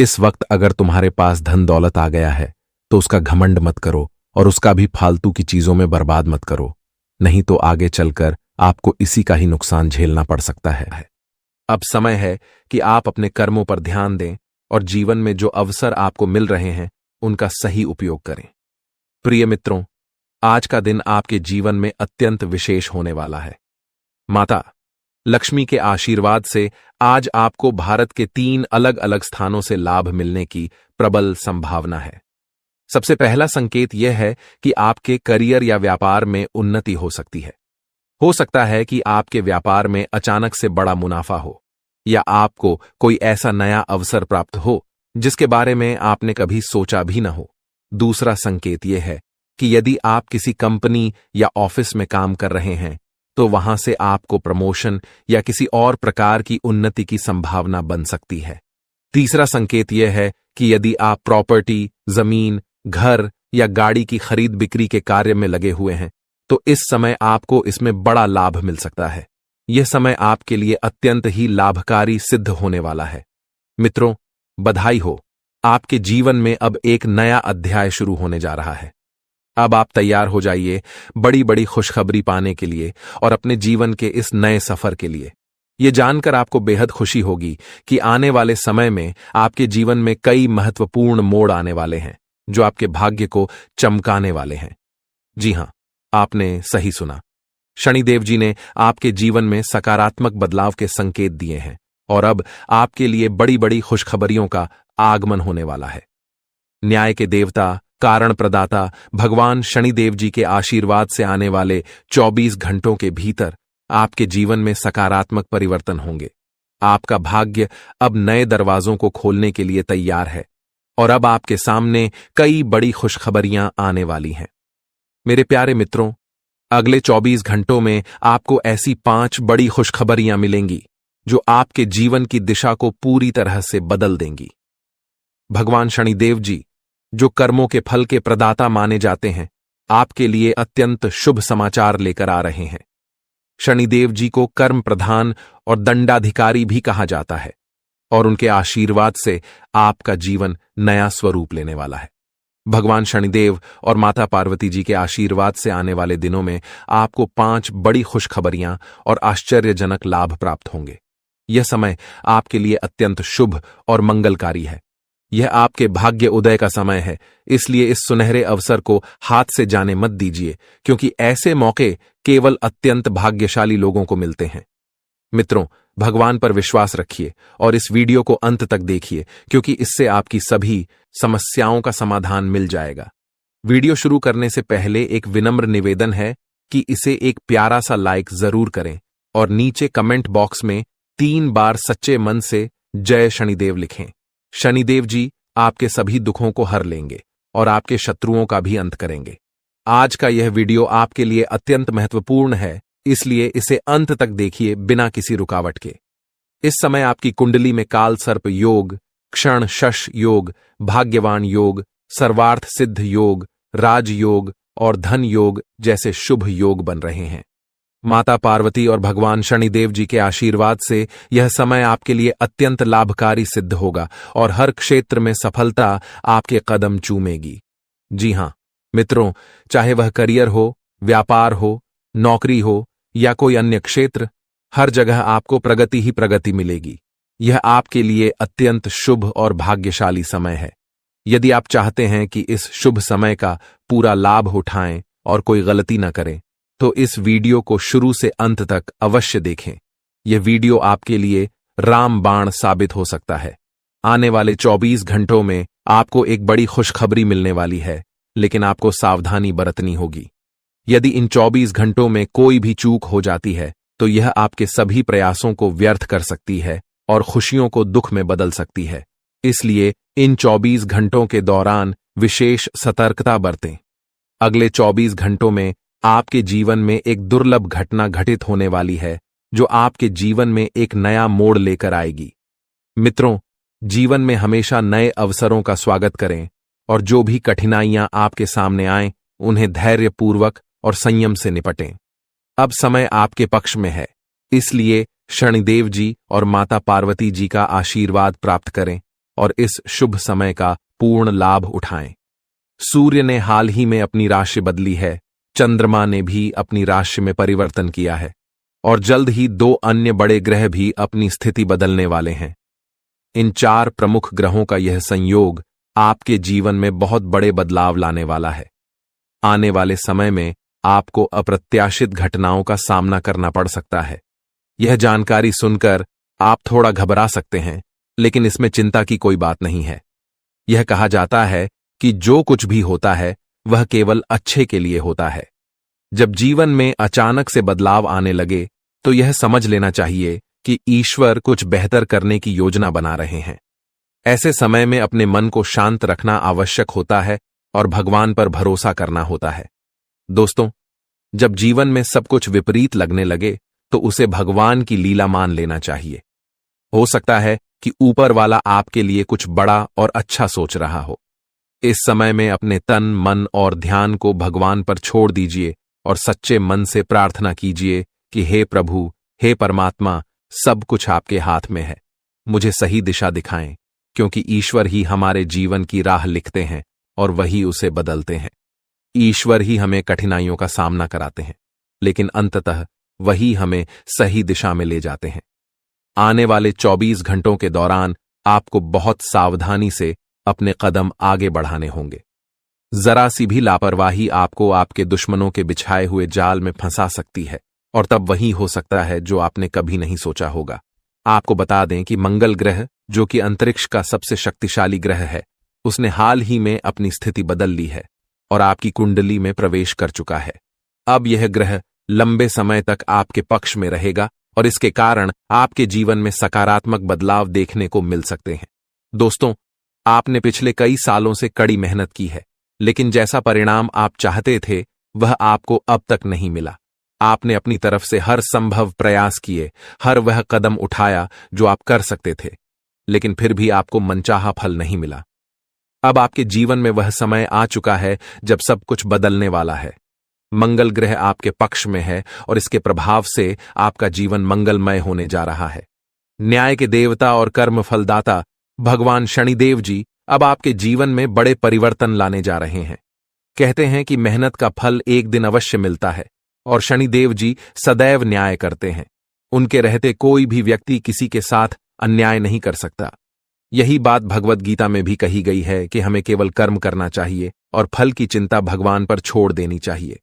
इस वक्त अगर तुम्हारे पास धन दौलत आ गया है तो उसका घमंड मत करो और उसका भी फालतू की चीजों में बर्बाद मत करो, नहीं तो आगे चलकर आपको इसी का ही नुकसान झेलना पड़ सकता है। अब समय है कि आप अपने कर्मों पर ध्यान दें और जीवन में जो अवसर आपको मिल रहे हैं उनका सही उपयोग करें। प्रिय मित्रों, आज का दिन आपके जीवन में अत्यंत विशेष होने वाला है। माता लक्ष्मी के आशीर्वाद से आज आपको भारत के 3 अलग अलग स्थानों से लाभ मिलने की प्रबल संभावना है। सबसे पहला संकेत यह है कि आपके करियर या व्यापार में उन्नति हो सकती है। हो सकता है कि आपके व्यापार में अचानक से बड़ा मुनाफा हो या आपको कोई ऐसा नया अवसर प्राप्त हो जिसके बारे में आपने कभी सोचा भी न हो। दूसरा संकेत यह है कि यदि आप किसी कंपनी या ऑफिस में काम कर रहे हैं तो वहां से आपको प्रमोशन या किसी और प्रकार की उन्नति की संभावना बन सकती है। तीसरा संकेत यह है कि यदि आप प्रॉपर्टी, जमीन, घर या गाड़ी की खरीद बिक्री के कार्य में लगे हुए हैं तो इस समय आपको इसमें बड़ा लाभ मिल सकता है। यह समय आपके लिए अत्यंत ही लाभकारी सिद्ध होने वाला है। मित्रों, बधाई हो, आपके जीवन में अब एक नया अध्याय शुरू होने जा रहा है। अब आप तैयार हो जाइए बड़ी बड़ी खुशखबरी पाने के लिए और अपने जीवन के इस नए सफर के लिए। यह जानकर आपको बेहद खुशी होगी कि आने वाले समय में आपके जीवन में कई महत्वपूर्ण मोड़ आने वाले हैं जो आपके भाग्य को चमकाने वाले हैं। जी हां, आपने सही सुना। शनिदेव जी ने आपके जीवन में सकारात्मक बदलाव के संकेत दिए हैं और अब आपके लिए बड़ी बड़ी खुशखबरियों का आगमन होने वाला है। न्याय के देवता, कारण प्रदाता भगवान शनिदेव जी के आशीर्वाद से आने वाले 24 घंटों के भीतर आपके जीवन में सकारात्मक परिवर्तन होंगे। आपका भाग्य अब नए दरवाजों को खोलने के लिए तैयार है और अब आपके सामने कई बड़ी खुशखबरियां आने वाली हैं। मेरे प्यारे मित्रों, अगले 24 घंटों में आपको ऐसी 5 बड़ी खुशखबरियां मिलेंगी जो आपके जीवन की दिशा को पूरी तरह से बदल देंगी। भगवान शनिदेव जी, जो कर्मों के फल के प्रदाता माने जाते हैं, आपके लिए अत्यंत शुभ समाचार लेकर आ रहे हैं। शनिदेव जी को कर्म प्रधान और दंडाधिकारी भी कहा जाता है और उनके आशीर्वाद से आपका जीवन नया स्वरूप लेने वाला है। भगवान शनिदेव और माता पार्वती जी के आशीर्वाद से आने वाले दिनों में आपको 5 बड़ी खुशखबरियां और आश्चर्यजनक लाभ प्राप्त होंगे। यह समय आपके लिए अत्यंत शुभ और मंगलकारी है। यह आपके भाग्य उदय का समय है, इसलिए इस सुनहरे अवसर को हाथ से जाने मत दीजिए, क्योंकि ऐसे मौके केवल अत्यंत भाग्यशाली लोगों को मिलते हैं। मित्रों, भगवान पर विश्वास रखिए और इस वीडियो को अंत तक देखिए, क्योंकि इससे आपकी सभी समस्याओं का समाधान मिल जाएगा। वीडियो शुरू करने से पहले एक विनम्र निवेदन है कि इसे एक प्यारा सा लाइक जरूर करें और नीचे कमेंट बॉक्स में 3 बार सच्चे मन से जय शनिदेव लिखें। शनिदेव जी आपके सभी दुखों को हर लेंगे और आपके शत्रुओं का भी अंत करेंगे। आज का यह वीडियो आपके लिए अत्यंत महत्वपूर्ण है, इसलिए इसे अंत तक देखिए बिना किसी रुकावट के। इस समय आपकी कुंडली में काल सर्प योग, क्षण शश योग, भाग्यवान योग, सर्वार्थ सिद्ध योग, राजयोग और धन योग जैसे शुभ योग बन रहे हैं। माता पार्वती और भगवान शनिदेव जी के आशीर्वाद से यह समय आपके लिए अत्यंत लाभकारी सिद्ध होगा और हर क्षेत्र में सफलता आपके कदम चूमेगी। जी हां मित्रों, चाहे वह करियर हो, व्यापार हो, नौकरी हो या कोई अन्य क्षेत्र, हर जगह आपको प्रगति ही प्रगति मिलेगी। यह आपके लिए अत्यंत शुभ और भाग्यशाली समय है। यदि आप चाहते हैं कि इस शुभ समय का पूरा लाभ उठाएं और कोई गलती न करें, तो इस वीडियो को शुरू से अंत तक अवश्य देखें। यह वीडियो आपके लिए रामबाण साबित हो सकता है। आने वाले 24 घंटों में आपको एक बड़ी खुशखबरी मिलने वाली है, लेकिन आपको सावधानी बरतनी होगी। यदि इन 24 घंटों में कोई भी चूक हो जाती है, तो यह आपके सभी प्रयासों को व्यर्थ कर सकती है और खुशियों को दुख में बदल सकती है। इसलिए इन 24 घंटों के दौरान विशेष सतर्कता बरतें। अगले 24 घंटों में आपके जीवन में एक दुर्लभ घटना घटित होने वाली है, जो आपके जीवन में एक नया मोड़ लेकर आएगी। मित्रों, जीवन में हमेशा नए अवसरों का स्वागत करें और जो भी कठिनाइयां आपके सामने आएं, उन्हें धैर्यपूर्वक और संयम से निपटें। अब समय आपके पक्ष में है, इसलिए शनिदेव जी और माता पार्वती जी का आशीर्वाद प्राप्त करें और इस शुभ समय का पूर्ण लाभ उठाएं। सूर्य ने हाल ही में अपनी राशि बदली है, चंद्रमा ने भी अपनी राशि में परिवर्तन किया है और जल्द ही 2 अन्य बड़े ग्रह भी अपनी स्थिति बदलने वाले हैं। इन 4 प्रमुख ग्रहों का यह संयोग आपके जीवन में बहुत बड़े बदलाव लाने वाला है। आने वाले समय में आपको अप्रत्याशित घटनाओं का सामना करना पड़ सकता है। यह जानकारी सुनकर आप थोड़ा घबरा सकते हैं, लेकिन इसमें चिंता की कोई बात नहीं है। यह कहा जाता है कि जो कुछ भी होता है वह केवल अच्छे के लिए होता है। जब जीवन में अचानक से बदलाव आने लगे, तो यह समझ लेना चाहिए कि ईश्वर कुछ बेहतर करने की योजना बना रहे हैं। ऐसे समय में अपने मन को शांत रखना आवश्यक होता है और भगवान पर भरोसा करना होता है। दोस्तों, जब जीवन में सब कुछ विपरीत लगने लगे, तो उसे भगवान की लीला मान लेना चाहिए। हो सकता है कि ऊपर वाला आपके लिए कुछ बड़ा और अच्छा सोच रहा हो। इस समय में अपने तन, मन और ध्यान को भगवान पर छोड़ दीजिए और सच्चे मन से प्रार्थना कीजिए कि हे प्रभु, हे परमात्मा, सब कुछ आपके हाथ में है। मुझे सही दिशा दिखाएं, क्योंकि ईश्वर ही हमारे जीवन की राह लिखते हैं और वही उसे बदलते हैं। ईश्वर ही हमें कठिनाइयों का सामना कराते हैं, लेकिन अंततः वही हमें सही दिशा में ले जाते हैं। आने वाले 24 घंटों के दौरान आपको बहुत सावधानी से अपने कदम आगे बढ़ाने होंगे। जरा सी भी लापरवाही आपको आपके दुश्मनों के बिछाए हुए जाल में फंसा सकती है और तब वही हो सकता है जो आपने कभी नहीं सोचा होगा। आपको बता दें कि मंगल ग्रह, जो कि अंतरिक्ष का सबसे शक्तिशाली ग्रह है, उसने हाल ही में अपनी स्थिति बदल ली है और आपकी कुंडली में प्रवेश कर चुका है। अब यह ग्रह लंबे समय तक आपके पक्ष में रहेगा और इसके कारण आपके जीवन में सकारात्मक बदलाव देखने को मिल सकते हैं। दोस्तों, आपने पिछले कई सालों से कड़ी मेहनत की है, लेकिन जैसा परिणाम आप चाहते थे, वह आपको अब तक नहीं मिला। आपने अपनी तरफ से हर संभव प्रयास किए, हर वह कदम उठाया जो आप कर सकते थे, लेकिन फिर भी आपको मनचाहा फल नहीं मिला। अब आपके जीवन में वह समय आ चुका है जब सब कुछ बदलने वाला है। मंगल ग्रह आपके पक्ष में है और इसके प्रभाव से आपका जीवन मंगलमय होने जा रहा है। न्याय के देवता और कर्म फलदाता भगवान शनिदेव जी अब आपके जीवन में बड़े परिवर्तन लाने जा रहे हैं। कहते हैं कि मेहनत का फल एक दिन अवश्य मिलता है और शनिदेव जी सदैव न्याय करते हैं। उनके रहते कोई भी व्यक्ति किसी के साथ अन्याय नहीं कर सकता। यही बात भगवद गीता में भी कही गई है कि हमें केवल कर्म करना चाहिए और फल की चिंता भगवान पर छोड़ देनी चाहिए।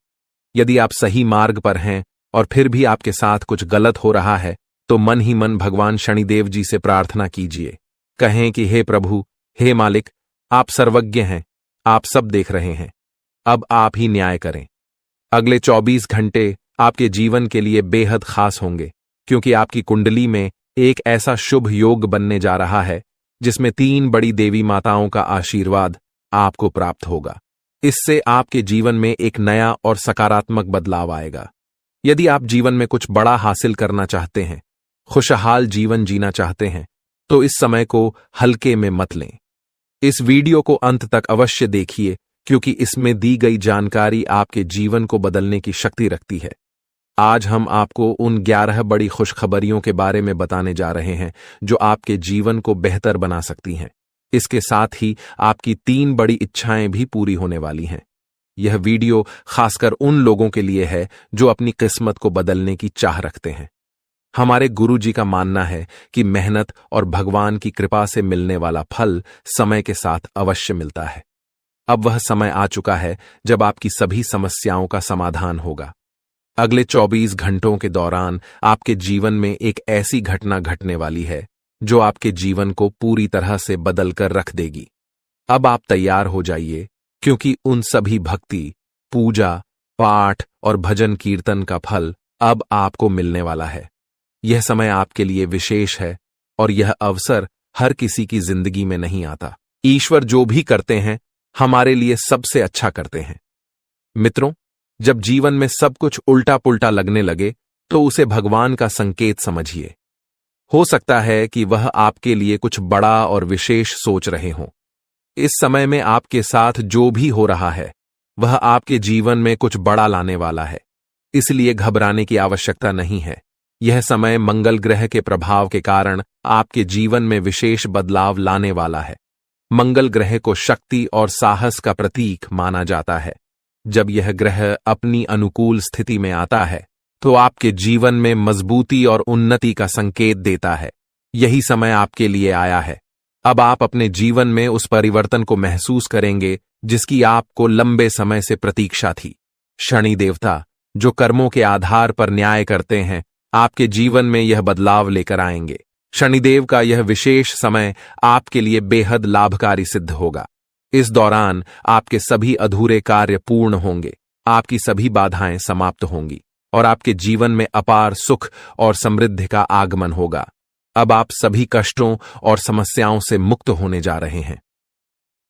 यदि आप सही मार्ग पर हैं और फिर भी आपके साथ कुछ गलत हो रहा है तो मन ही मन भगवान शनिदेव जी से प्रार्थना कीजिए। कहें कि हे प्रभु, हे मालिक, आप सर्वज्ञ हैं, आप सब देख रहे हैं, अब आप ही न्याय करें। अगले 24 घंटे आपके जीवन के लिए बेहद खास होंगे, क्योंकि आपकी कुंडली में एक ऐसा शुभ योग बनने जा रहा है जिसमें 3 बड़ी देवी माताओं का आशीर्वाद आपको प्राप्त होगा। इससे आपके जीवन में एक नया और सकारात्मक बदलाव आएगा। यदि आप जीवन में कुछ बड़ा हासिल करना चाहते हैं, खुशहाल जीवन जीना चाहते हैं, तो इस समय को हल्के में मत लें। इस वीडियो को अंत तक अवश्य देखिए, क्योंकि इसमें दी गई जानकारी आपके जीवन को बदलने की शक्ति रखती है। आज हम आपको उन 11 बड़ी खुशखबरियों के बारे में बताने जा रहे हैं जो आपके जीवन को बेहतर बना सकती हैं। इसके साथ ही आपकी 3 बड़ी इच्छाएं भी पूरी होने वाली हैं। यह वीडियो खासकर उन लोगों के लिए है जो अपनी किस्मत को बदलने की चाह रखते हैं। हमारे गुरु जी का मानना है कि मेहनत और भगवान की कृपा से मिलने वाला फल समय के साथ अवश्य मिलता है। अब वह समय आ चुका है जब आपकी सभी समस्याओं का समाधान होगा। अगले 24 घंटों के दौरान आपके जीवन में एक ऐसी घटना घटने वाली है जो आपके जीवन को पूरी तरह से बदल कर रख देगी। अब आप तैयार हो जाइए, क्योंकि उन सभी भक्ति, पूजा, पाठ और भजन कीर्तन का फल अब आपको मिलने वाला है। यह समय आपके लिए विशेष है और यह अवसर हर किसी की जिंदगी में नहीं आता। ईश्वर जो भी करते हैं हमारे लिए सबसे अच्छा करते हैं। मित्रों, जब जीवन में सब कुछ उल्टा पुल्टा लगने लगे तो उसे भगवान का संकेत समझिए। हो सकता है कि वह आपके लिए कुछ बड़ा और विशेष सोच रहे हों। इस समय में आपके साथ जो भी हो रहा है वह आपके जीवन में कुछ बड़ा लाने वाला है, इसलिए घबराने की आवश्यकता नहीं है। यह समय मंगल ग्रह के प्रभाव के कारण आपके जीवन में विशेष बदलाव लाने वाला है। मंगल ग्रह को शक्ति और साहस का प्रतीक माना जाता है। जब यह ग्रह अपनी अनुकूल स्थिति में आता है तो आपके जीवन में मजबूती और उन्नति का संकेत देता है। यही समय आपके लिए आया है। अब आप अपने जीवन में उस परिवर्तन को महसूस करेंगे जिसकी आपको लंबे समय से प्रतीक्षा थी। शनि देवता, जो कर्मों के आधार पर न्याय करते हैं, आपके जीवन में यह बदलाव लेकर आएंगे। शनिदेव का यह विशेष समय आपके लिए बेहद लाभकारी सिद्ध होगा। इस दौरान आपके सभी अधूरे कार्य पूर्ण होंगे, आपकी सभी बाधाएं समाप्त होंगी और आपके जीवन में अपार सुख और समृद्धि का आगमन होगा। अब आप सभी कष्टों और समस्याओं से मुक्त होने जा रहे हैं।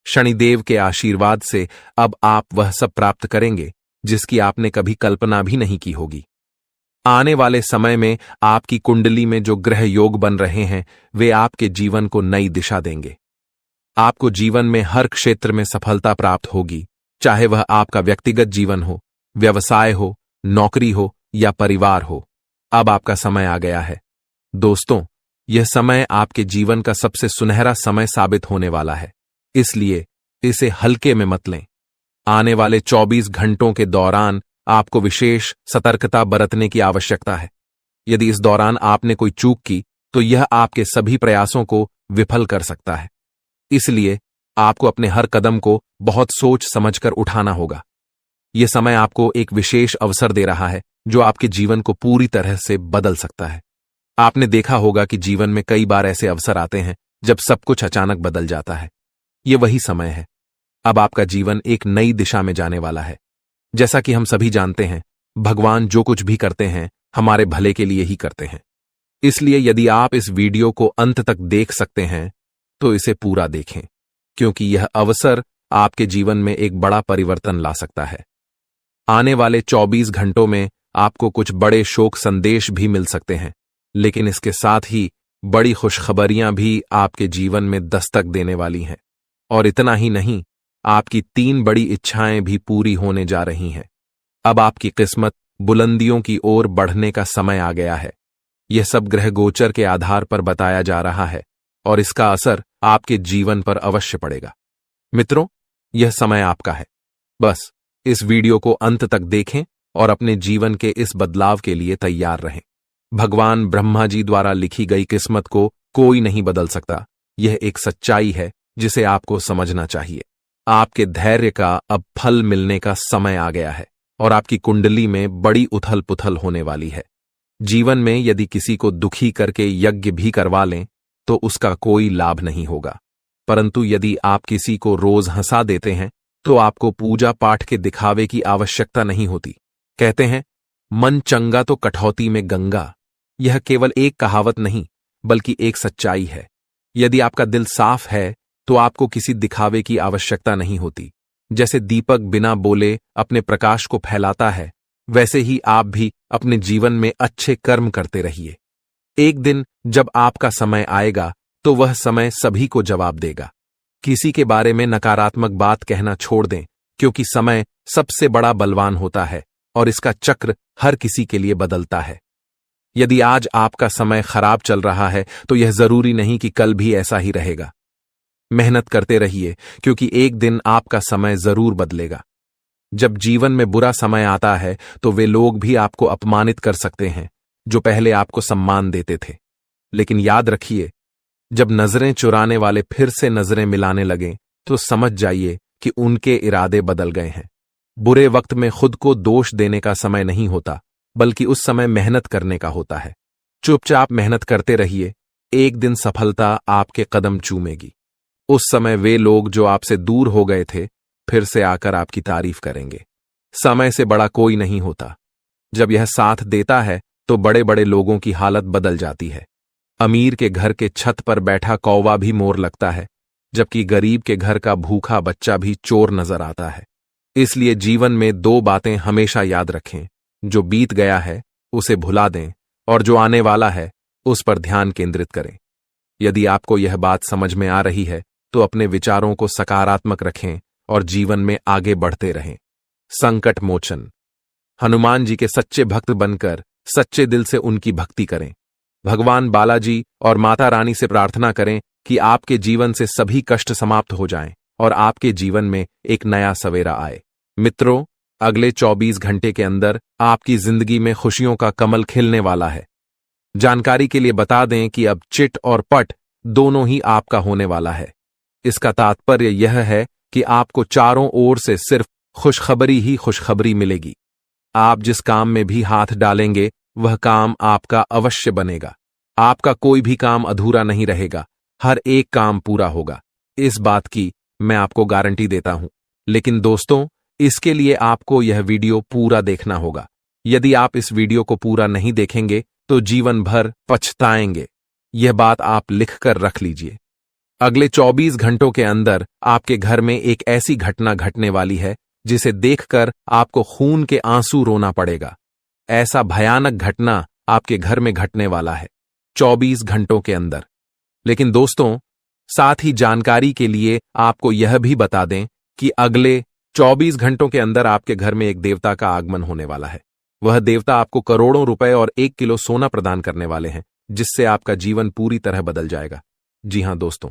शनिदेव के आशीर्वाद से अब आप वह सब प्राप्त करेंगे जिसकी आपने कभी कल्पना भी नहीं की होगी। आने वाले समय में आपकी कुंडली में जो ग्रह योग बन रहे हैं वे आपके जीवन को नई दिशा देंगे। आपको जीवन में हर क्षेत्र में सफलता प्राप्त होगी, चाहे वह आपका व्यक्तिगत जीवन हो, व्यवसाय हो, नौकरी हो या परिवार हो। अब आपका समय आ गया है। दोस्तों, यह समय आपके जीवन का सबसे सुनहरा समय साबित होने वाला है, इसलिए इसे हल्के में मत लें। आने वाले 24 घंटों के दौरान आपको विशेष सतर्कता बरतने की आवश्यकता है। यदि इस दौरान आपने कोई चूक की तो यह आपके सभी प्रयासों को विफल कर सकता है। इसलिए आपको अपने हर कदम को बहुत सोच समझकर उठाना होगा। यह समय आपको एक विशेष अवसर दे रहा है जो आपके जीवन को पूरी तरह से बदल सकता है। आपने देखा होगा कि जीवन में कई बार ऐसे अवसर आते हैं जब सब कुछ अचानक बदल जाता है। यह वही समय है। अब आपका जीवन एक नई दिशा में जाने वाला है। जैसा कि हम सभी जानते हैं, भगवान जो कुछ भी करते हैं हमारे भले के लिए ही करते हैं। इसलिए यदि आप इस वीडियो को अंत तक देख सकते हैं तो इसे पूरा देखें, क्योंकि यह अवसर आपके जीवन में एक बड़ा परिवर्तन ला सकता है। आने वाले 24 घंटों में आपको कुछ बड़े शोक संदेश भी मिल सकते हैं, लेकिन इसके साथ ही बड़ी खुशखबरियां भी आपके जीवन में दस्तक देने वाली हैं। और इतना ही नहीं, आपकी 3 बड़ी इच्छाएं भी पूरी होने जा रही हैं। अब आपकी किस्मत बुलंदियों की ओर बढ़ने का समय आ गया है। यह सब ग्रह गोचर के आधार पर बताया जा रहा है और इसका असर आपके जीवन पर अवश्य पड़ेगा। मित्रों, यह समय आपका है। बस इस वीडियो को अंत तक देखें और अपने जीवन के इस बदलाव के लिए तैयार रहें। भगवान ब्रह्मा जी द्वारा लिखी गई किस्मत को कोई नहीं बदल सकता। यह एक सच्चाई है जिसे आपको समझना चाहिए। आपके धैर्य का अब फल मिलने का समय आ गया है और आपकी कुंडली में बड़ी उथल पुथल होने वाली है। जीवन में यदि किसी को दुखी करके यज्ञ भी करवा लें तो उसका कोई लाभ नहीं होगा, परंतु यदि आप किसी को रोज हंसा देते हैं तो आपको पूजा पाठ के दिखावे की आवश्यकता नहीं होती। कहते हैं, मन चंगा तो कठौती में गंगा। यह केवल एक कहावत नहीं बल्कि एक सच्चाई है। यदि आपका दिल साफ है तो आपको किसी दिखावे की आवश्यकता नहीं होती। जैसे दीपक बिना बोले अपने प्रकाश को फैलाता है, वैसे ही आप भी अपने जीवन में अच्छे कर्म करते रहिए। एक दिन जब आपका समय आएगा तो वह समय सभी को जवाब देगा। किसी के बारे में नकारात्मक बात कहना छोड़ दें, क्योंकि समय सबसे बड़ा बलवान होता है और इसका चक्र हर किसी के लिए बदलता है। यदि आज आपका समय खराब चल रहा है तो यह जरूरी नहीं कि कल भी ऐसा ही रहेगा। मेहनत करते रहिए, क्योंकि एक दिन आपका समय जरूर बदलेगा। जब जीवन में बुरा समय आता है तो वे लोग भी आपको अपमानित कर सकते हैं जो पहले आपको सम्मान देते थे। लेकिन याद रखिए, जब नजरें चुराने वाले फिर से नजरें मिलाने लगें तो समझ जाइए कि उनके इरादे बदल गए हैं। बुरे वक्त में खुद को दोष देने का समय नहीं होता, बल्कि उस समय मेहनत करने का होता है। चुपचाप मेहनत करते रहिए, एक दिन सफलता आपके कदम चूमेगी। उस समय वे लोग जो आपसे दूर हो गए थे फिर से आकर आपकी तारीफ करेंगे। समय से बड़ा कोई नहीं होता। जब यह साथ देता है तो बड़े बड़े लोगों की हालत बदल जाती है। अमीर के घर के छत पर बैठा कौवा भी मोर लगता है, जबकि गरीब के घर का भूखा बच्चा भी चोर नजर आता है। इसलिए जीवन में 2 बातें हमेशा याद रखें, जो बीत गया है उसे भुला दें और जो आने वाला है उस पर ध्यान केंद्रित करें। यदि आपको यह बात समझ में आ रही है तो अपने विचारों को सकारात्मक रखें और जीवन में आगे बढ़ते रहें। संकट मोचन। हनुमान जी के सच्चे भक्त बनकर सच्चे दिल से उनकी भक्ति करें। भगवान बालाजी और माता रानी से प्रार्थना करें कि आपके जीवन से सभी कष्ट समाप्त हो जाएं और आपके जीवन में एक नया सवेरा आए। मित्रों, अगले 24 घंटे के अंदर आपकी जिंदगी में खुशियों का कमल खिलने वाला है। जानकारी के लिए बता दें कि अब चिट और पट दोनों ही आपका होने वाला है। इसका तात्पर्य यह है कि आपको चारों ओर से सिर्फ खुशखबरी ही खुशखबरी मिलेगी। आप जिस काम में भी हाथ डालेंगे वह काम आपका अवश्य बनेगा। आपका कोई भी काम अधूरा नहीं रहेगा, हर एक काम पूरा होगा। इस बात की मैं आपको गारंटी देता हूं। लेकिन दोस्तों, इसके लिए आपको यह वीडियो पूरा देखना होगा। यदि आप इस वीडियो को पूरा नहीं देखेंगे तो जीवन भर पछताएंगे। यह बात आप लिखकर रख लीजिए। अगले 24 घंटों के अंदर आपके घर में एक ऐसी घटना घटने वाली है जिसे देखकर आपको खून के आंसू रोना पड़ेगा। ऐसा भयानक घटना आपके घर में घटने वाला है 24 घंटों के अंदर। लेकिन दोस्तों, साथ ही जानकारी के लिए आपको यह भी बता दें कि अगले 24 घंटों के अंदर आपके घर में एक देवता का आगमन होने वाला है। वह देवता आपको करोड़ों रुपए और 1 किलो सोना प्रदान करने वाले हैं, जिससे आपका जीवन पूरी तरह बदल जाएगा। जी हां दोस्तों,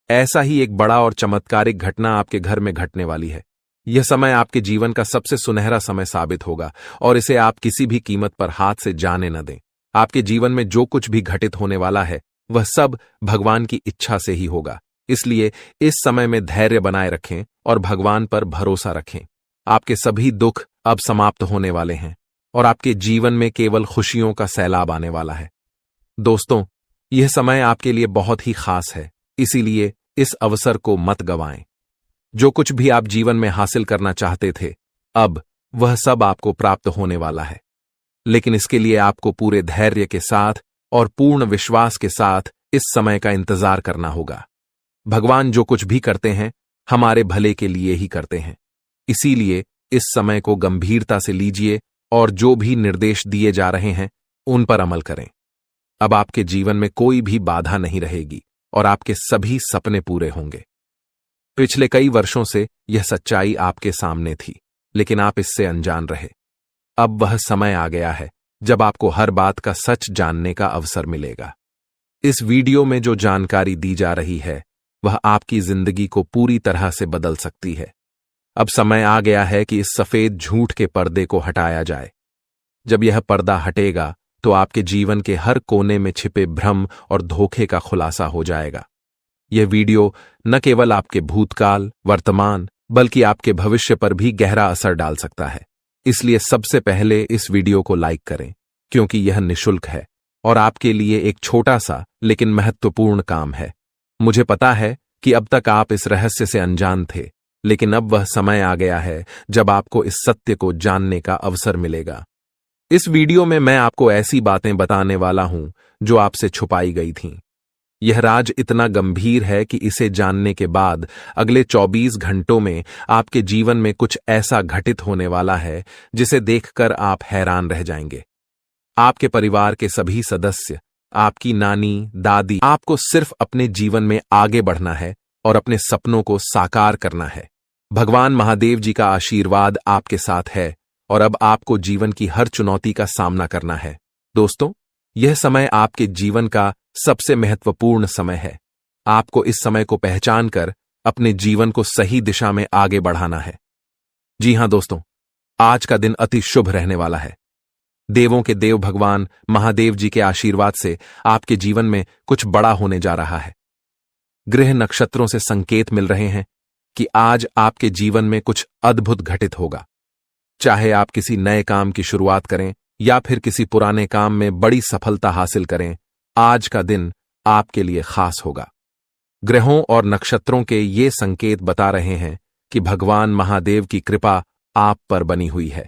ऐसा ही एक बड़ा और चमत्कारिक घटना आपके घर में घटने वाली है। यह समय आपके जीवन का सबसे सुनहरा समय साबित होगा और इसे आप किसी भी कीमत पर हाथ से जाने न दें। आपके जीवन में जो कुछ भी घटित होने वाला है वह सब भगवान की इच्छा से ही होगा। इसलिए इस समय में धैर्य बनाए रखें और भगवान पर भरोसा रखें। आपके सभी दुख अब समाप्त होने वाले हैं और आपके जीवन में केवल खुशियों का सैलाब आने वाला है। दोस्तों, यह समय आपके लिए बहुत ही खास है, इसीलिए इस अवसर को मत गंवाएं। जो कुछ भी आप जीवन में हासिल करना चाहते थे, अब वह सब आपको प्राप्त होने वाला है। लेकिन इसके लिए आपको पूरे धैर्य के साथ और पूर्ण विश्वास के साथ इस समय का इंतजार करना होगा। भगवान जो कुछ भी करते हैं हमारे भले के लिए ही करते हैं, इसीलिए इस समय को गंभीरता से लीजिए और जो भी निर्देश दिए जा रहे हैं उन पर अमल करें। अब आपके जीवन में कोई भी बाधा नहीं रहेगी और आपके सभी सपने पूरे होंगे। पिछले कई वर्षों से यह सच्चाई आपके सामने थी, लेकिन आप इससे अनजान रहे। अब वह समय आ गया है जब आपको हर बात का सच जानने का अवसर मिलेगा। इस वीडियो में जो जानकारी दी जा रही है वह आपकी जिंदगी को पूरी तरह से बदल सकती है। अब समय आ गया है कि इस सफेद झूठ के पर्दे को हटाया जाए। जब यह पर्दा हटेगा तो आपके जीवन के हर कोने में छिपे भ्रम और धोखे का खुलासा हो जाएगा। यह वीडियो न केवल आपके भूतकाल, वर्तमान, बल्कि आपके भविष्य पर भी गहरा असर डाल सकता है। इसलिए सबसे पहले इस वीडियो को लाइक करें, क्योंकि यह निःशुल्क है और आपके लिए एक छोटा सा लेकिन महत्वपूर्ण काम है। मुझे पता है कि अब तक आप इस रहस्य से अनजान थे, लेकिन अब वह समय आ गया है जब आपको इस सत्य को जानने का अवसर मिलेगा। इस वीडियो में मैं आपको ऐसी बातें बताने वाला हूं जो आपसे छुपाई गई थीं। यह राज इतना गंभीर है कि इसे जानने के बाद अगले 24 घंटों में आपके जीवन में कुछ ऐसा घटित होने वाला है जिसे देखकर आप हैरान रह जाएंगे। आपके परिवार के सभी सदस्य, आपकी नानी, दादी, आपको सिर्फ अपने जीवन में आगे बढ़ना है और अपने सपनों को साकार करना है। भगवान महादेव जी का आशीर्वाद आपके साथ है और अब आपको जीवन की हर चुनौती का सामना करना है। दोस्तों, यह समय आपके जीवन का सबसे महत्वपूर्ण समय है। आपको इस समय को पहचान कर अपने जीवन को सही दिशा में आगे बढ़ाना है। जी हां दोस्तों, आज का दिन अति शुभ रहने वाला है। देवों के देव भगवान महादेव जी के आशीर्वाद से आपके जीवन में कुछ बड़ा होने जा रहा है। ग्रह नक्षत्रों से संकेत मिल रहे हैं कि आज आपके जीवन में कुछ अद्भुत घटित होगा। चाहे आप किसी नए काम की शुरुआत करें या फिर किसी पुराने काम में बड़ी सफलता हासिल करें, आज का दिन आपके लिए खास होगा। ग्रहों और नक्षत्रों के ये संकेत बता रहे हैं कि भगवान महादेव की कृपा आप पर बनी हुई है।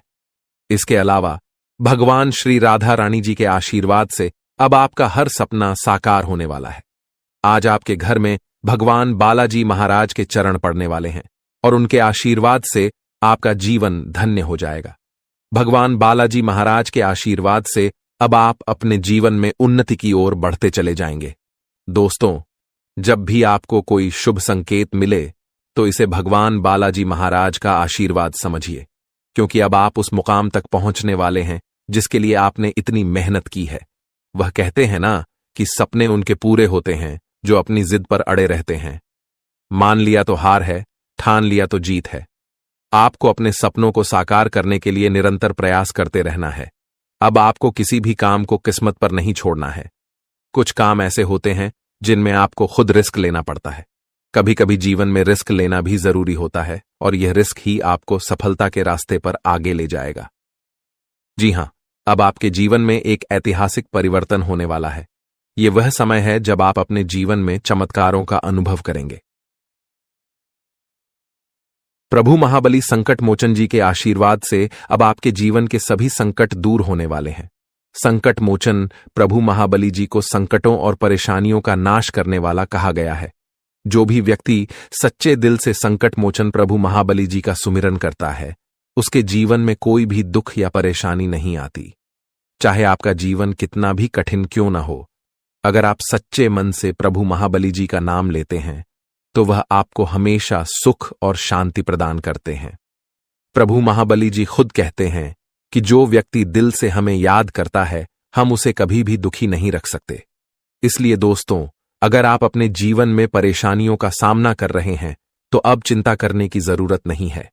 इसके अलावा भगवान श्री राधा रानी जी के आशीर्वाद से अब आपका हर सपना साकार होने वाला है। आज आपके घर में भगवान बालाजी महाराज के चरण पड़ने वाले हैं और उनके आशीर्वाद से आपका जीवन धन्य हो जाएगा। भगवान बालाजी महाराज के आशीर्वाद से अब आप अपने जीवन में उन्नति की ओर बढ़ते चले जाएंगे। दोस्तों, जब भी आपको कोई शुभ संकेत मिले तो इसे भगवान बालाजी महाराज का आशीर्वाद समझिए, क्योंकि अब आप उस मुकाम तक पहुंचने वाले हैं जिसके लिए आपने इतनी मेहनत की है। वह कहते हैं ना कि सपने उनके पूरे होते हैं जो अपनी जिद पर अड़े रहते हैं। मान लिया तो हार है, ठान लिया तो जीत है। आपको अपने सपनों को साकार करने के लिए निरंतर प्रयास करते रहना है। अब आपको किसी भी काम को किस्मत पर नहीं छोड़ना है। कुछ काम ऐसे होते हैं जिनमें आपको खुद रिस्क लेना पड़ता है। कभी कभी जीवन में रिस्क लेना भी जरूरी होता है और यह रिस्क ही आपको सफलता के रास्ते पर आगे ले जाएगा। जी हां, अब आपके जीवन में एक ऐतिहासिक परिवर्तन होने वाला है। यह वह समय है जब आप अपने जीवन में चमत्कारों का अनुभव करेंगे। प्रभु महाबली संकट मोचन जी के आशीर्वाद से अब आपके जीवन के सभी संकट दूर होने वाले हैं। संकट मोचन प्रभु महाबली जी को संकटों और परेशानियों का नाश करने वाला कहा गया है। जो भी व्यक्ति सच्चे दिल से संकट मोचन प्रभु महाबली जी का सुमिरन करता है, उसके जीवन में कोई भी दुख या परेशानी नहीं आती। चाहे आपका जीवन कितना भी कठिन क्यों न हो, अगर आप सच्चे मन से प्रभु महाबली जी का नाम लेते हैं तो वह आपको हमेशा सुख और शांति प्रदान करते हैं। प्रभु महाबली जी खुद कहते हैं कि जो व्यक्ति दिल से हमें याद करता है, हम उसे कभी भी दुखी नहीं रख सकते। इसलिए दोस्तों, अगर आप अपने जीवन में परेशानियों का सामना कर रहे हैं तो अब चिंता करने की जरूरत नहीं है।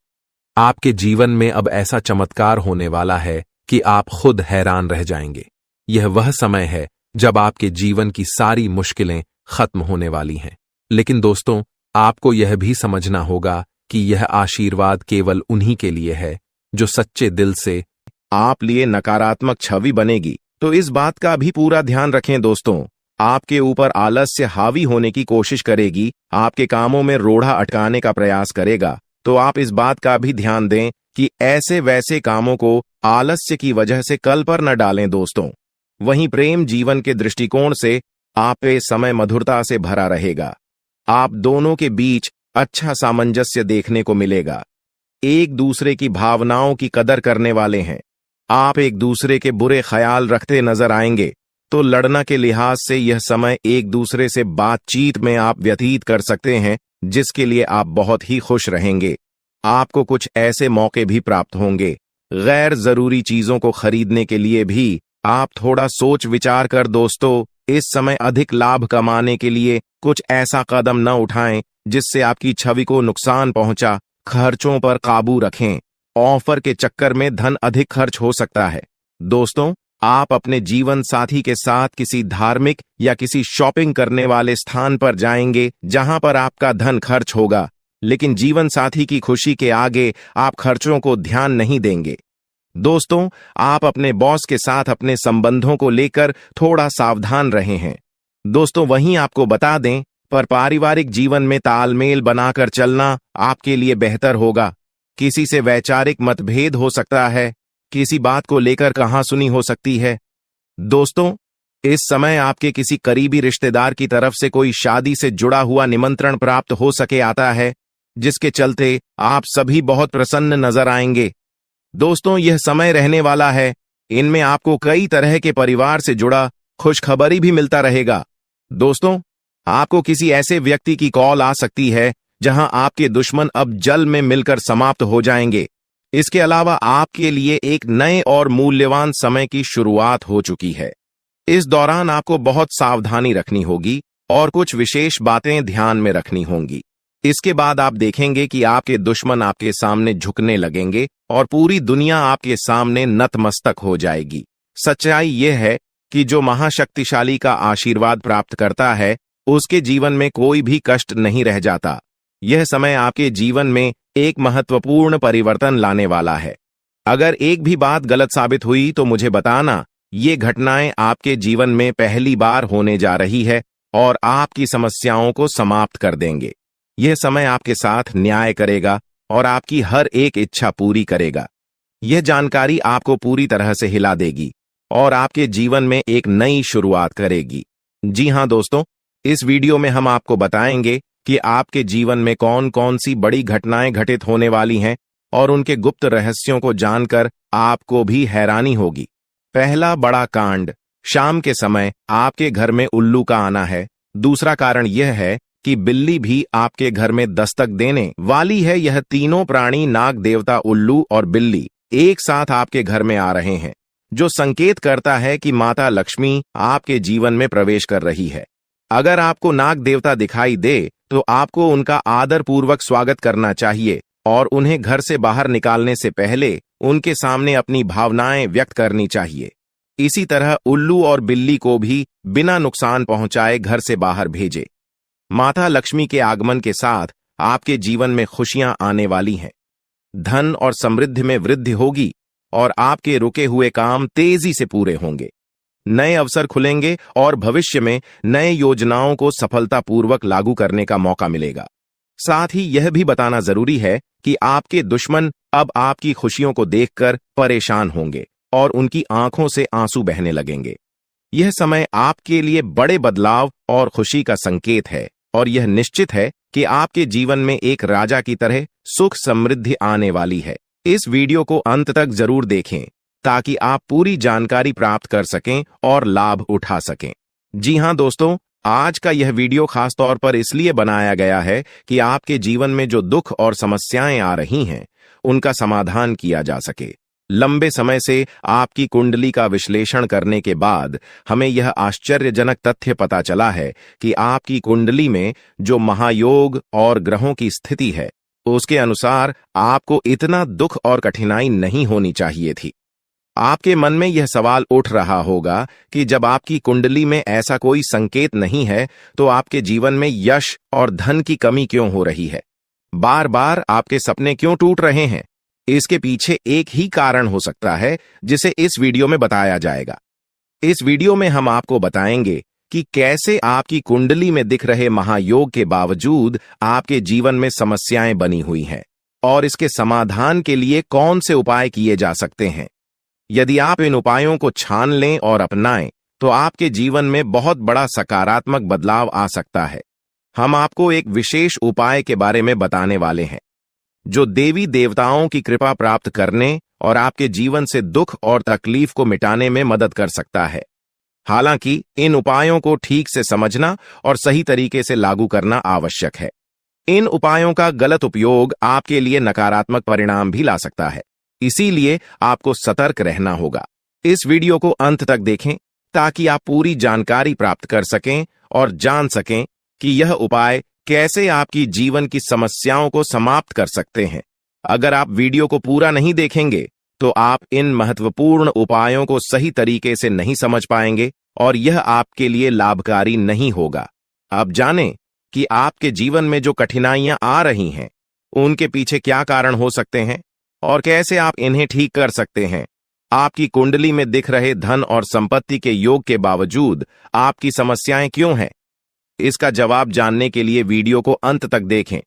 आपके जीवन में अब ऐसा चमत्कार होने वाला है कि आप खुद हैरान रह जाएंगे। यह वह समय है जब आपके जीवन की सारी मुश्किलें खत्म होने वाली हैं। लेकिन दोस्तों, आपको यह भी समझना होगा कि यह आशीर्वाद केवल उन्हीं के लिए है जो सच्चे दिल से आप लिए नकारात्मक छवि बनेगी, तो इस बात का भी पूरा ध्यान रखें दोस्तों। आपके ऊपर आलस्य हावी होने की कोशिश करेगी, आपके कामों में रोड़ा अटकाने का प्रयास करेगा, तो आप इस बात का भी ध्यान दें कि ऐसे वैसे कामों को आलस्य की वजह से कल पर न डालें दोस्तों। वहीं प्रेम जीवन के दृष्टिकोण से आप पे समय मधुरता से भरा रहेगा। आप दोनों के बीच अच्छा सामंजस्य देखने को मिलेगा। एक दूसरे की भावनाओं की कदर करने वाले हैं। आप एक दूसरे के बुरे ख्याल रखते नजर आएंगे, तो लड़ना के लिहाज से यह समय एक दूसरे से बातचीत में आप व्यतीत कर सकते हैं, जिसके लिए आप बहुत ही खुश रहेंगे। आपको कुछ ऐसे मौके भी प्राप्त होंगे। गैर जरूरी चीजों को खरीदने के लिए भी आप थोड़ा सोच विचार कर दोस्तों, इस समय अधिक लाभ कमाने के लिए कुछ ऐसा कदम न उठाएं जिससे आपकी छवि को नुकसान पहुंचा। खर्चों पर काबू रखें। ऑफर के चक्कर में धन अधिक खर्च हो सकता है। दोस्तों, आप अपने जीवन साथी के साथ किसी धार्मिक या किसी शॉपिंग करने वाले स्थान पर जाएंगे जहां पर आपका धन खर्च होगा, लेकिन जीवन साथी की खुशी के आगे आप खर्चों को ध्यान नहीं देंगे। दोस्तों, आप अपने बॉस के साथ अपने संबंधों को लेकर थोड़ा सावधान रहे हैं। दोस्तों, वहीं आपको बता दें, पर पारिवारिक जीवन में तालमेल बनाकर चलना आपके लिए बेहतर होगा। किसी से वैचारिक मतभेद हो सकता है, किसी बात को लेकर कहासुनी हो सकती है। दोस्तों, इस समय आपके किसी करीबी रिश्तेदार की तरफ से कोई शादी से जुड़ा हुआ निमंत्रण प्राप्त हो सके आता है, जिसके चलते आप सभी बहुत प्रसन्न नजर आएंगे। दोस्तों, यह समय रहने वाला है। इनमें आपको कई तरह के परिवार से जुड़ा खुशखबरी भी मिलता रहेगा। दोस्तों, आपको किसी ऐसे व्यक्ति की कॉल आ सकती है जहां आपके दुश्मन अब जल में मिलकर समाप्त हो जाएंगे। इसके अलावा आपके लिए एक नए और मूल्यवान समय की शुरुआत हो चुकी है। इस दौरान आपको बहुत सावधानी रखनी होगी और कुछ विशेष बातें ध्यान में रखनी होंगी। इसके बाद आप देखेंगे कि आपके दुश्मन आपके सामने झुकने लगेंगे और पूरी दुनिया आपके सामने नतमस्तक हो जाएगी। सच्चाई यह है कि जो महाशक्तिशाली का आशीर्वाद प्राप्त करता है, उसके जीवन में कोई भी कष्ट नहीं रह जाता। यह समय आपके जीवन में एक महत्वपूर्ण परिवर्तन लाने वाला है। अगर एक भी बात गलत साबित हुई तो मुझे बताना। ये घटनाएं आपके जीवन में पहली बार होने जा रही है और आपकी समस्याओं को समाप्त कर देंगे। यह समय आपके साथ न्याय करेगा और आपकी हर एक इच्छा पूरी करेगा। यह जानकारी आपको पूरी तरह से हिला देगी और आपके जीवन में एक नई शुरुआत करेगी। जी हां दोस्तों, इस वीडियो में हम आपको बताएंगे कि आपके जीवन में कौन कौन सी बड़ी घटनाएं घटित होने वाली हैं और उनके गुप्त रहस्यों को जानकर आपको भी हैरानी होगी। पहला बड़ा कांड, शाम के समय आपके घर में उल्लू का आना है। दूसरा कारण यह है कि बिल्ली भी आपके घर में दस्तक देने वाली है। यह तीनों प्राणी, नाग देवता, उल्लू और बिल्ली, एक साथ आपके घर में आ रहे हैं, जो संकेत करता है कि माता लक्ष्मी आपके जीवन में प्रवेश कर रही है। अगर आपको नाग देवता दिखाई दे तो आपको उनका आदर पूर्वक स्वागत करना चाहिए और उन्हें घर से बाहर निकालने से पहले उनके सामने अपनी भावनाएं व्यक्त करनी चाहिए। इसी तरह उल्लू और बिल्ली को भी बिना नुकसान पहुंचाए घर से बाहर भेजे। माता लक्ष्मी के आगमन के साथ आपके जीवन में खुशियां आने वाली हैं। धन और समृद्धि में वृद्धि होगी और आपके रुके हुए काम तेजी से पूरे होंगे। नए अवसर खुलेंगे और भविष्य में नए योजनाओं को सफलतापूर्वक लागू करने का मौका मिलेगा। साथ ही यह भी बताना जरूरी है कि आपके दुश्मन अब आपकी खुशियों को देखकर परेशान होंगे और उनकी आंखों से आंसू बहने लगेंगे। यह समय आपके लिए बड़े बदलाव और खुशी का संकेत है और यह निश्चित है कि आपके जीवन में एक राजा की तरह सुख समृद्धि आने वाली है। इस वीडियो को अंत तक जरूर देखें ताकि आप पूरी जानकारी प्राप्त कर सकें और लाभ उठा सकें। जी हां दोस्तों, आज का यह वीडियो खास तौर पर इसलिए बनाया गया है कि आपके जीवन में जो दुख और समस्याएं आ रही हैं, उनका समाधान किया जा सके। लंबे समय से आपकी कुंडली का विश्लेषण करने के बाद हमें यह आश्चर्यजनक तथ्य पता चला है कि आपकी कुंडली में जो महायोग और ग्रहों की स्थिति है, उसके अनुसार आपको इतना दुख और कठिनाई नहीं होनी चाहिए थी। आपके मन में यह सवाल उठ रहा होगा कि जब आपकी कुंडली में ऐसा कोई संकेत नहीं है तो आपके जीवन में यश और धन की कमी क्यों हो रही है? बार बार आपके सपने क्यों टूट रहे हैं? इसके पीछे एक ही कारण हो सकता है जिसे इस वीडियो में बताया जाएगा। इस वीडियो में हम आपको बताएंगे कि कैसे आपकी कुंडली में दिख रहे महायोग के बावजूद आपके जीवन में समस्याएं बनी हुई हैं और इसके समाधान के लिए कौन से उपाय किए जा सकते हैं। यदि आप इन उपायों को छान लें और अपनाएं तो आपके जीवन में बहुत बड़ा सकारात्मक बदलाव आ सकता है। हम आपको एक विशेष उपाय के बारे में बताने वाले हैं। जो देवी देवताओं की कृपा प्राप्त करने और आपके जीवन से दुख और तकलीफ को मिटाने में मदद कर सकता है। हालांकि इन उपायों को ठीक से समझना और सही तरीके से लागू करना आवश्यक है। इन उपायों का गलत उपयोग आपके लिए नकारात्मक परिणाम भी ला सकता है, इसीलिए आपको सतर्क रहना होगा। इस वीडियो को अंत तक देखें ताकि आप पूरी जानकारी प्राप्त कर सकें और जान सकें कि यह उपाय कैसे आपकी जीवन की समस्याओं को समाप्त कर सकते हैं। अगर आप वीडियो को पूरा नहीं देखेंगे तो आप इन महत्वपूर्ण उपायों को सही तरीके से नहीं समझ पाएंगे और यह आपके लिए लाभकारी नहीं होगा। अब जानें कि आपके जीवन में जो कठिनाइयां आ रही हैं, उनके पीछे क्या कारण हो सकते हैं और कैसे आप इन्हें ठीक कर सकते हैं। आपकी कुंडली में दिख रहे धन और संपत्ति के योग के बावजूद आपकी समस्याएं क्यों हैं? इसका जवाब जानने के लिए वीडियो को अंत तक देखें।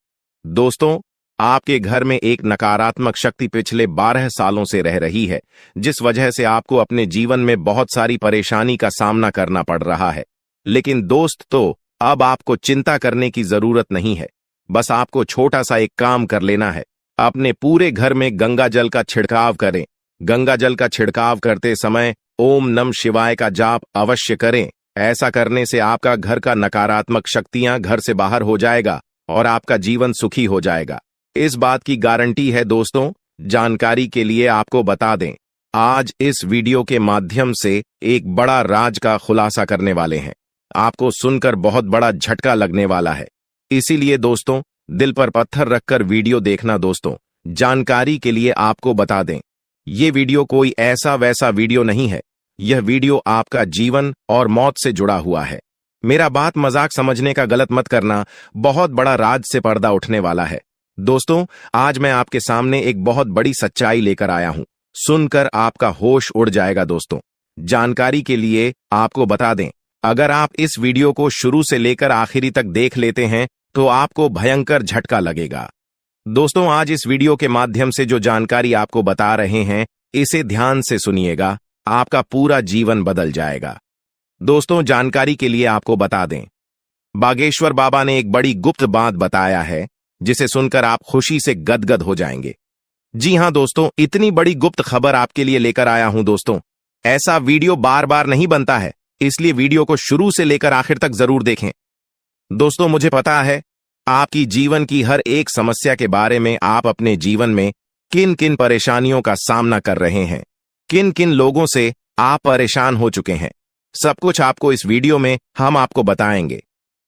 दोस्तों, आपके घर में एक नकारात्मक शक्ति पिछले 12 सालों से रह रही है, जिस वजह से आपको अपने जीवन में बहुत सारी परेशानी का सामना करना पड़ रहा है। लेकिन दोस्तों, अब आपको चिंता करने की जरूरत नहीं है। बस आपको छोटा सा एक काम कर लेना है। अपने पूरे घर में गंगा जल का छिड़काव करें। गंगा जल का छिड़काव करते समय ओम नमः शिवाय का जाप अवश्य करें। ऐसा करने से आपका घर का नकारात्मक शक्तियां घर से बाहर हो जाएगा और आपका जीवन सुखी हो जाएगा। इस बात की गारंटी है दोस्तों। जानकारी के लिए आपको बता दें, आज इस वीडियो के माध्यम से एक बड़ा राज का खुलासा करने वाले हैं। आपको सुनकर बहुत बड़ा झटका लगने वाला है, इसीलिए दोस्तों दिल पर पत्थर रखकर वीडियो देखना। दोस्तों, जानकारी के लिए आपको बता दें, ये वीडियो कोई ऐसा वैसा वीडियो नहीं है। यह वीडियो आपका जीवन और मौत से जुड़ा हुआ है। मेरा बात मजाक समझने का गलत मत करना। बहुत बड़ा राज से पर्दा उठने वाला है। दोस्तों, आज मैं आपके सामने एक बहुत बड़ी सच्चाई लेकर आया हूं। सुनकर आपका होश उड़ जाएगा। दोस्तों, जानकारी के लिए आपको बता दें, अगर आप इस वीडियो को शुरू से लेकर आखिरी तक देख लेते हैं तो आपको भयंकर झटका लगेगा। दोस्तों, आज इस वीडियो के माध्यम से जो जानकारी आपको बता रहे हैं, इसे ध्यान से सुनिएगा। आपका पूरा जीवन बदल जाएगा। दोस्तों, जानकारी के लिए आपको बता दें, बागेश्वर बाबा ने एक बड़ी गुप्त बात बताया है, जिसे सुनकर आप खुशी से गदगद हो जाएंगे। जी हां दोस्तों, इतनी बड़ी गुप्त खबर आपके लिए लेकर आया हूं। दोस्तों, ऐसा वीडियो बार बार नहीं बनता है, इसलिए वीडियो को शुरू से लेकर आखिर तक जरूर देखें। दोस्तों, मुझे पता है आपकी जीवन की हर एक समस्या के बारे में। आप अपने जीवन में किन किन परेशानियों का सामना कर रहे हैं, किन किन लोगों से आप परेशान हो चुके हैं, सब कुछ आपको इस वीडियो में हम आपको बताएंगे।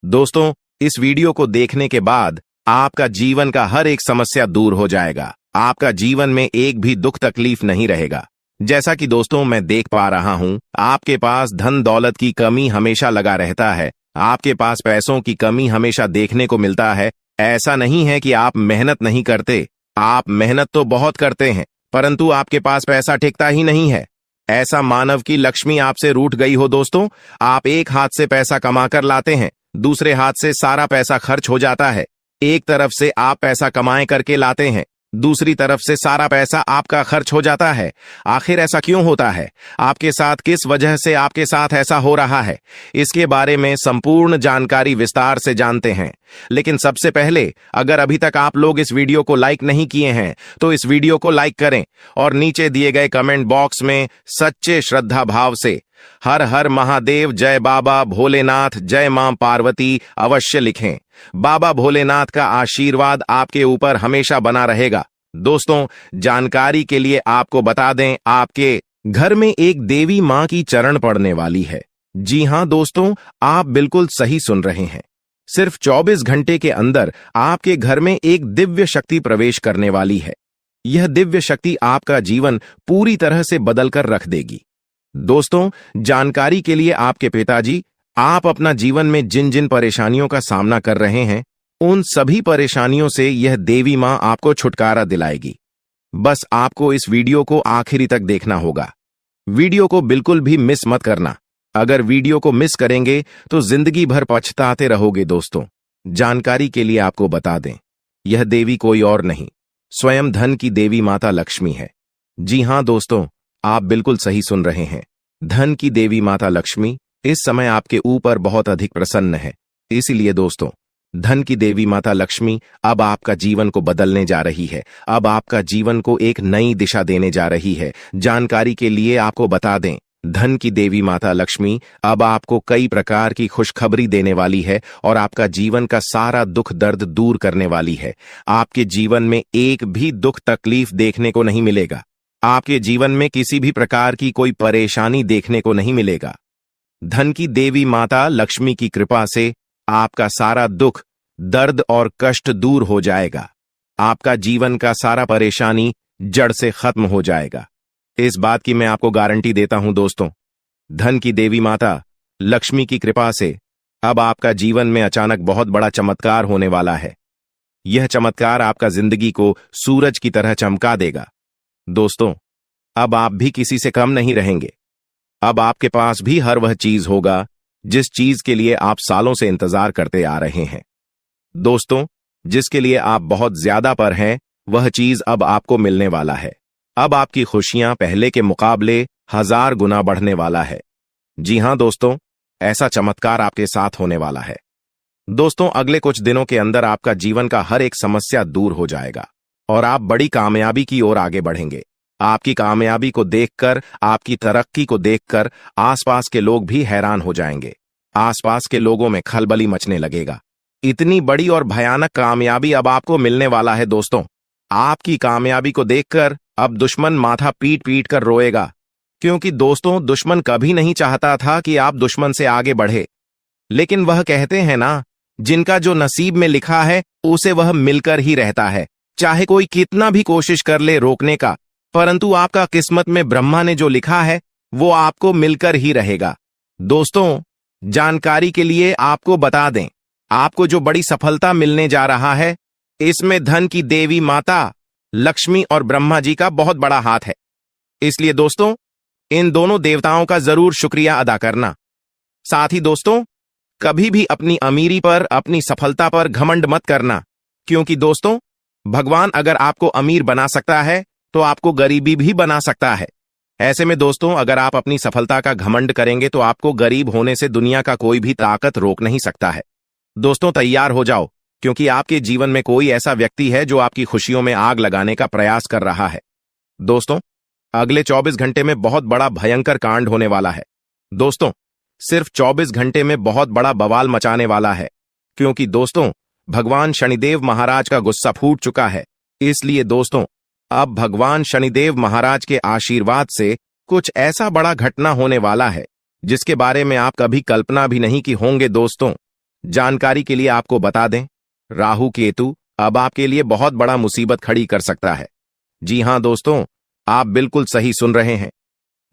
दोस्तों, इस वीडियो को देखने के बाद आपका जीवन का हर एक समस्या दूर हो जाएगा। आपका जीवन में एक भी दुख तकलीफ नहीं रहेगा। जैसा कि दोस्तों मैं देख पा रहा हूं, आपके पास धन दौलत की कमी हमेशा लगा रहता है। आपके पास पैसों की कमी हमेशा देखने को मिलता है। ऐसा नहीं है कि आप मेहनत नहीं करते, आप मेहनत तो बहुत करते हैं, परंतु आपके पास पैसा टिकता ही नहीं है। ऐसा मानव की लक्ष्मी आपसे रूठ गई हो। दोस्तों, आप एक हाथ से पैसा कमाकर लाते हैं, दूसरे हाथ से सारा पैसा खर्च हो जाता है। एक तरफ से आप पैसा कमाए करके लाते हैं, दूसरी तरफ से सारा पैसा आपका खर्च हो जाता है। आखिर ऐसा क्यों होता है? आपके साथ किस वजह से आपके साथ ऐसा हो रहा है? इसके बारे में संपूर्ण जानकारी विस्तार से जानते हैं। लेकिन सबसे पहले, अगर अभी तक आप लोग इस वीडियो को लाइक नहीं किए हैं तो इस वीडियो को लाइक करें और नीचे दिए गए कमेंट बॉक्स में सच्चे श्रद्धा भाव से हर हर महादेव, जय बाबा भोलेनाथ, जय मां पार्वती अवश्य लिखें। बाबा भोलेनाथ का आशीर्वाद आपके ऊपर हमेशा बना रहेगा। दोस्तों, जानकारी के लिए आपको बता दें, आपके घर में एक देवी मां की चरण पड़ने वाली है। जी हां दोस्तों, आप बिल्कुल सही सुन रहे हैं। सिर्फ 24 घंटे के अंदर आपके घर में एक दिव्य शक्ति प्रवेश करने वाली है। यह दिव्य शक्ति आपका जीवन पूरी तरह से बदलकर रख देगी। दोस्तों, जानकारी के लिए आपके पिताजी, आप अपना जीवन में जिन जिन परेशानियों का सामना कर रहे हैं, उन सभी परेशानियों से यह देवी मां आपको छुटकारा दिलाएगी। बस आपको इस वीडियो को आखिरी तक देखना होगा। वीडियो को बिल्कुल भी मिस मत करना। अगर वीडियो को मिस करेंगे तो जिंदगी भर पछताते रहोगे। दोस्तों, जानकारी के लिए आपको बता दें, यह देवी कोई और नहीं, स्वयं धन की देवी माता लक्ष्मी है। जी हां दोस्तों, आप बिल्कुल सही सुन रहे हैं। धन की देवी माता लक्ष्मी इस समय आपके ऊपर बहुत अधिक प्रसन्न है। इसीलिए दोस्तों, धन की देवी माता लक्ष्मी अब आपका जीवन को बदलने जा रही है। अब आपका जीवन को एक नई दिशा देने जा रही है। जानकारी के लिए आपको बता दें, धन की देवी माता लक्ष्मी अब आपको कई प्रकार की खुशखबरी देने वाली है और आपका जीवन का सारा दुख दर्द दूर करने वाली है। आपके जीवन में एक भी दुख तकलीफ देखने को नहीं मिलेगा। आपके जीवन में किसी भी प्रकार की कोई परेशानी देखने को नहीं मिलेगा। धन की देवी माता लक्ष्मी की कृपा से आपका सारा दुख दर्द और कष्ट दूर हो जाएगा। आपका जीवन का सारा परेशानी जड़ से खत्म हो जाएगा। इस बात की मैं आपको गारंटी देता हूं दोस्तों। धन की देवी माता लक्ष्मी की कृपा से अब आपका जीवन में अचानक बहुत बड़ा चमत्कार होने वाला है। यह चमत्कार आपका जिंदगी को सूरज की तरह चमका देगा। दोस्तों, अब आप भी किसी से कम नहीं रहेंगे। अब आपके पास भी हर वह चीज होगा जिस चीज के लिए आप सालों से इंतजार करते आ रहे हैं। दोस्तों, जिसके लिए आप बहुत ज्यादा पर हैं, वह चीज अब आपको मिलने वाला है। अब आपकी खुशियां पहले के मुकाबले 1000 गुना बढ़ने वाला है। जी हां दोस्तों, ऐसा चमत्कार आपके साथ होने वाला है। दोस्तों, अगले कुछ दिनों के अंदर आपका जीवन का हर एक समस्या दूर हो जाएगा और आप बड़ी कामयाबी की ओर आगे बढ़ेंगे। आपकी कामयाबी को देखकर, आपकी तरक्की को देखकर आसपास के लोग भी हैरान हो जाएंगे। आसपास के लोगों में खलबली मचने लगेगा। इतनी बड़ी और भयानक कामयाबी अब आपको मिलने वाला है। दोस्तों, आपकी कामयाबी को देखकर अब दुश्मन माथा पीट पीट कर रोएगा, क्योंकि दोस्तों, दुश्मन कभी नहीं चाहता था कि आप दुश्मन से आगे बढ़े। लेकिन वह कहते हैं ना, जिनका जो नसीब में लिखा है उसे वह मिलकर ही रहता है। चाहे कोई कितना भी कोशिश कर ले रोकने का, परंतु आपका किस्मत में ब्रह्मा ने जो लिखा है वो आपको मिलकर ही रहेगा। दोस्तों, जानकारी के लिए आपको बता दें, आपको जो बड़ी सफलता मिलने जा रहा है, इसमें धन की देवी माता लक्ष्मी और ब्रह्मा जी का बहुत बड़ा हाथ है। इसलिए दोस्तों, इन दोनों देवताओं का जरूर शुक्रिया अदा करना। साथ ही दोस्तों, कभी भी अपनी अमीरी पर, अपनी सफलता पर घमंड मत करना, क्योंकि दोस्तों, भगवान अगर आपको अमीर बना सकता है तो आपको गरीबी भी बना सकता है। ऐसे में दोस्तों, अगर आप अपनी सफलता का घमंड करेंगे तो आपको गरीब होने से दुनिया का कोई भी ताकत रोक नहीं सकता है। दोस्तों, तैयार हो जाओ, क्योंकि आपके जीवन में कोई ऐसा व्यक्ति है जो आपकी खुशियों में आग लगाने का प्रयास कर रहा है। दोस्तों, अगले 24 घंटे में बहुत बड़ा भयंकर कांड होने वाला है। दोस्तों, सिर्फ 24 घंटे में बहुत बड़ा बवाल मचाने वाला है, क्योंकि दोस्तों, भगवान शनिदेव महाराज का गुस्सा फूट चुका है। इसलिए दोस्तों, अब भगवान शनिदेव महाराज के आशीर्वाद से कुछ ऐसा बड़ा घटना होने वाला है जिसके बारे में आप कभी कल्पना भी नहीं की होंगे। दोस्तों, जानकारी के लिए आपको बता दें, राहु केतु अब आपके लिए बहुत बड़ा मुसीबत खड़ी कर सकता है। जी हां दोस्तों, आप बिल्कुल सही सुन रहे हैं।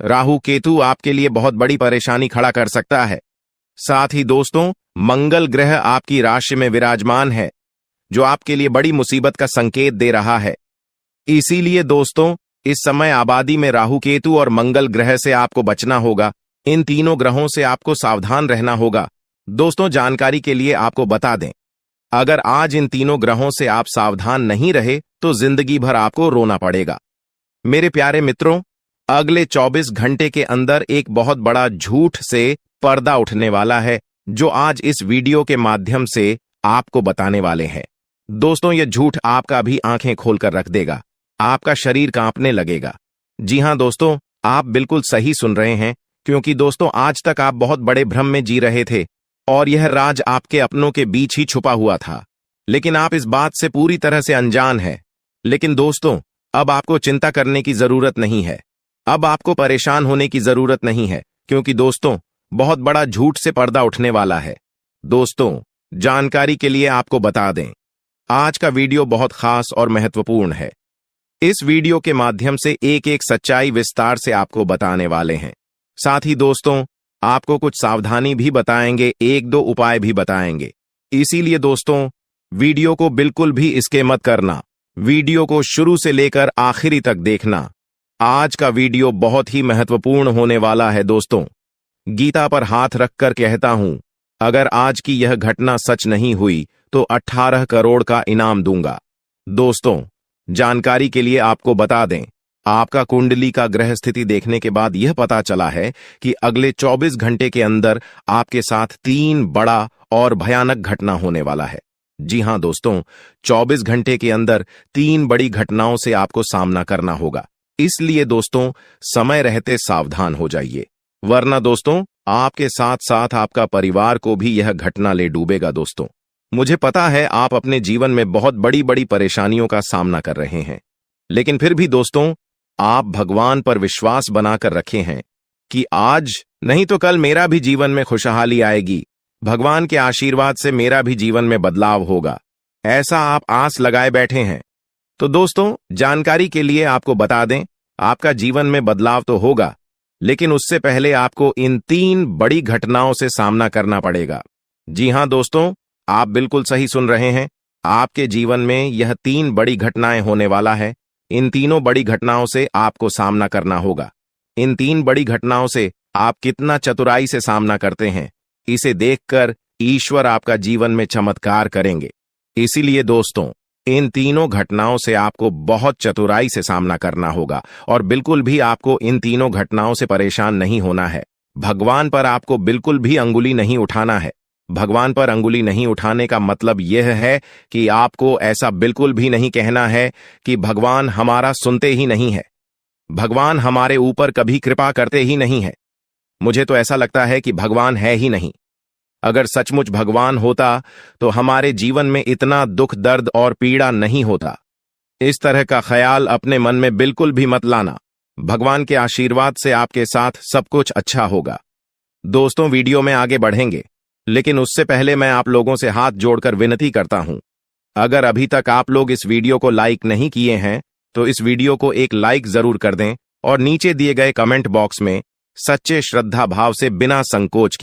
राहु केतु आपके लिए बहुत बड़ी परेशानी खड़ा कर सकता है। साथ ही दोस्तों, मंगल ग्रह आपकी राशि में विराजमान है, जो आपके लिए बड़ी मुसीबत का संकेत दे रहा है। इसीलिए दोस्तों, इस समय आबादी में राहु केतु और मंगल ग्रह से आपको बचना होगा। इन तीनों ग्रहों से आपको सावधान रहना होगा। दोस्तों, जानकारी के लिए आपको बता दें, अगर आज इन तीनों ग्रहों से आप सावधान नहीं रहे तो जिंदगी भर आपको रोना पड़ेगा। मेरे प्यारे मित्रों, अगले 24 घंटे के अंदर एक बहुत बड़ा झूठ से पर्दा उठने वाला है, जो आज इस वीडियो के माध्यम से आपको बताने वाले हैं। दोस्तों, यह झूठ आपका भी आंखें खोलकर रख देगा, आपका शरीर कांपने लगेगा। जी हां दोस्तों, आप बिल्कुल सही सुन रहे हैं, क्योंकि दोस्तों, आज तक आप बहुत बड़े भ्रम में जी रहे थे और यह राज आपके अपनों के बीच ही छुपा हुआ था, लेकिन आप इस बात से पूरी तरह से अनजान हैं। लेकिन दोस्तों, अब आपको चिंता करने की जरूरत नहीं है, अब आपको परेशान होने की जरूरत नहीं है, क्योंकि दोस्तों, बहुत बड़ा झूठ से पर्दा उठने वाला है। दोस्तों, जानकारी के लिए आपको बता दें, आज का वीडियो बहुत खास और महत्वपूर्ण है। इस वीडियो के माध्यम से एक एक सच्चाई विस्तार से आपको बताने वाले हैं। साथ ही दोस्तों, आपको कुछ सावधानी भी बताएंगे, एक दो उपाय भी बताएंगे। इसीलिए दोस्तों, वीडियो को बिल्कुल भी स्किप मत करना, वीडियो को शुरू से लेकर आखिरी तक देखना। आज का वीडियो बहुत ही महत्वपूर्ण होने वाला है। दोस्तों, गीता पर हाथ रखकर कहता हूं, अगर आज की यह घटना सच नहीं हुई तो 18 करोड़ का इनाम दूंगा। दोस्तों, जानकारी के लिए आपको बता दें, आपका कुंडली का ग्रह स्थिति देखने के बाद यह पता चला है कि अगले 24 घंटे के अंदर आपके साथ 3 बड़ा और भयानक घटना होने वाला है। जी हाँ दोस्तों, 24 घंटे के अंदर 3 बड़ी घटनाओं से आपको सामना करना होगा। इसलिए दोस्तों, समय रहते सावधान हो जाइए, वरना दोस्तों आपके साथ साथ आपका परिवार को भी यह घटना ले डूबेगा। दोस्तों, मुझे पता है आप अपने जीवन में बहुत बड़ी बड़ी परेशानियों का सामना कर रहे हैं, लेकिन फिर भी दोस्तों आप भगवान पर विश्वास बनाकर रखे हैं कि आज नहीं तो कल मेरा भी जीवन में खुशहाली आएगी, भगवान के आशीर्वाद से मेरा भी जीवन में बदलाव होगा, ऐसा आप आस लगाए बैठे हैं। तो दोस्तों, जानकारी के लिए आपको बता दें, आपका जीवन में बदलाव तो होगा, लेकिन उससे पहले आपको इन 3 बड़ी घटनाओं से सामना करना पड़ेगा। जी हां दोस्तों, आप बिल्कुल सही सुन रहे हैं, आपके जीवन में यह 3 बड़ी घटनाएं होने वाला है। इन तीनों बड़ी घटनाओं से आपको सामना करना होगा। इन 3 बड़ी घटनाओं से आप कितना चतुराई से सामना करते हैं, इसे देखकर ईश्वर आपका जीवन में चमत्कार करेंगे। इसीलिए दोस्तों, इन तीनों घटनाओं से आपको बहुत चतुराई से सामना करना होगा और बिल्कुल भी आपको इन तीनों घटनाओं से परेशान नहीं होना है। भगवान पर आपको बिल्कुल भी अंगुली नहीं उठाना है। भगवान पर अंगुली नहीं उठाने का मतलब यह है कि आपको ऐसा बिल्कुल भी नहीं कहना है कि भगवान हमारा सुनते ही नहीं है, भगवान हमारे ऊपर कभी कृपा करते ही नहीं है। मुझे तो ऐसा लगता है कि भगवान है ही नहीं। अगर सचमुच भगवान होता तो हमारे जीवन में इतना दुख, दर्द और पीड़ा नहीं होता। इस तरह का ख्याल अपने मन में बिल्कुल भी मत लाना। भगवान के आशीर्वाद से आपके साथ सब कुछ अच्छा होगा। दोस्तों, वीडियो में आगे बढ़ेंगे, लेकिन उससे पहले मैं आप लोगों से हाथ जोड़कर विनती करता हूं, अगर अभी तक आप लोग इस वीडियो को लाइक नहीं किए हैं तो इस वीडियो को एक लाइक जरूर कर दें और नीचे दिए गए कमेंट बॉक्स में सच्चे श्रद्धा भाव से बिना संकोच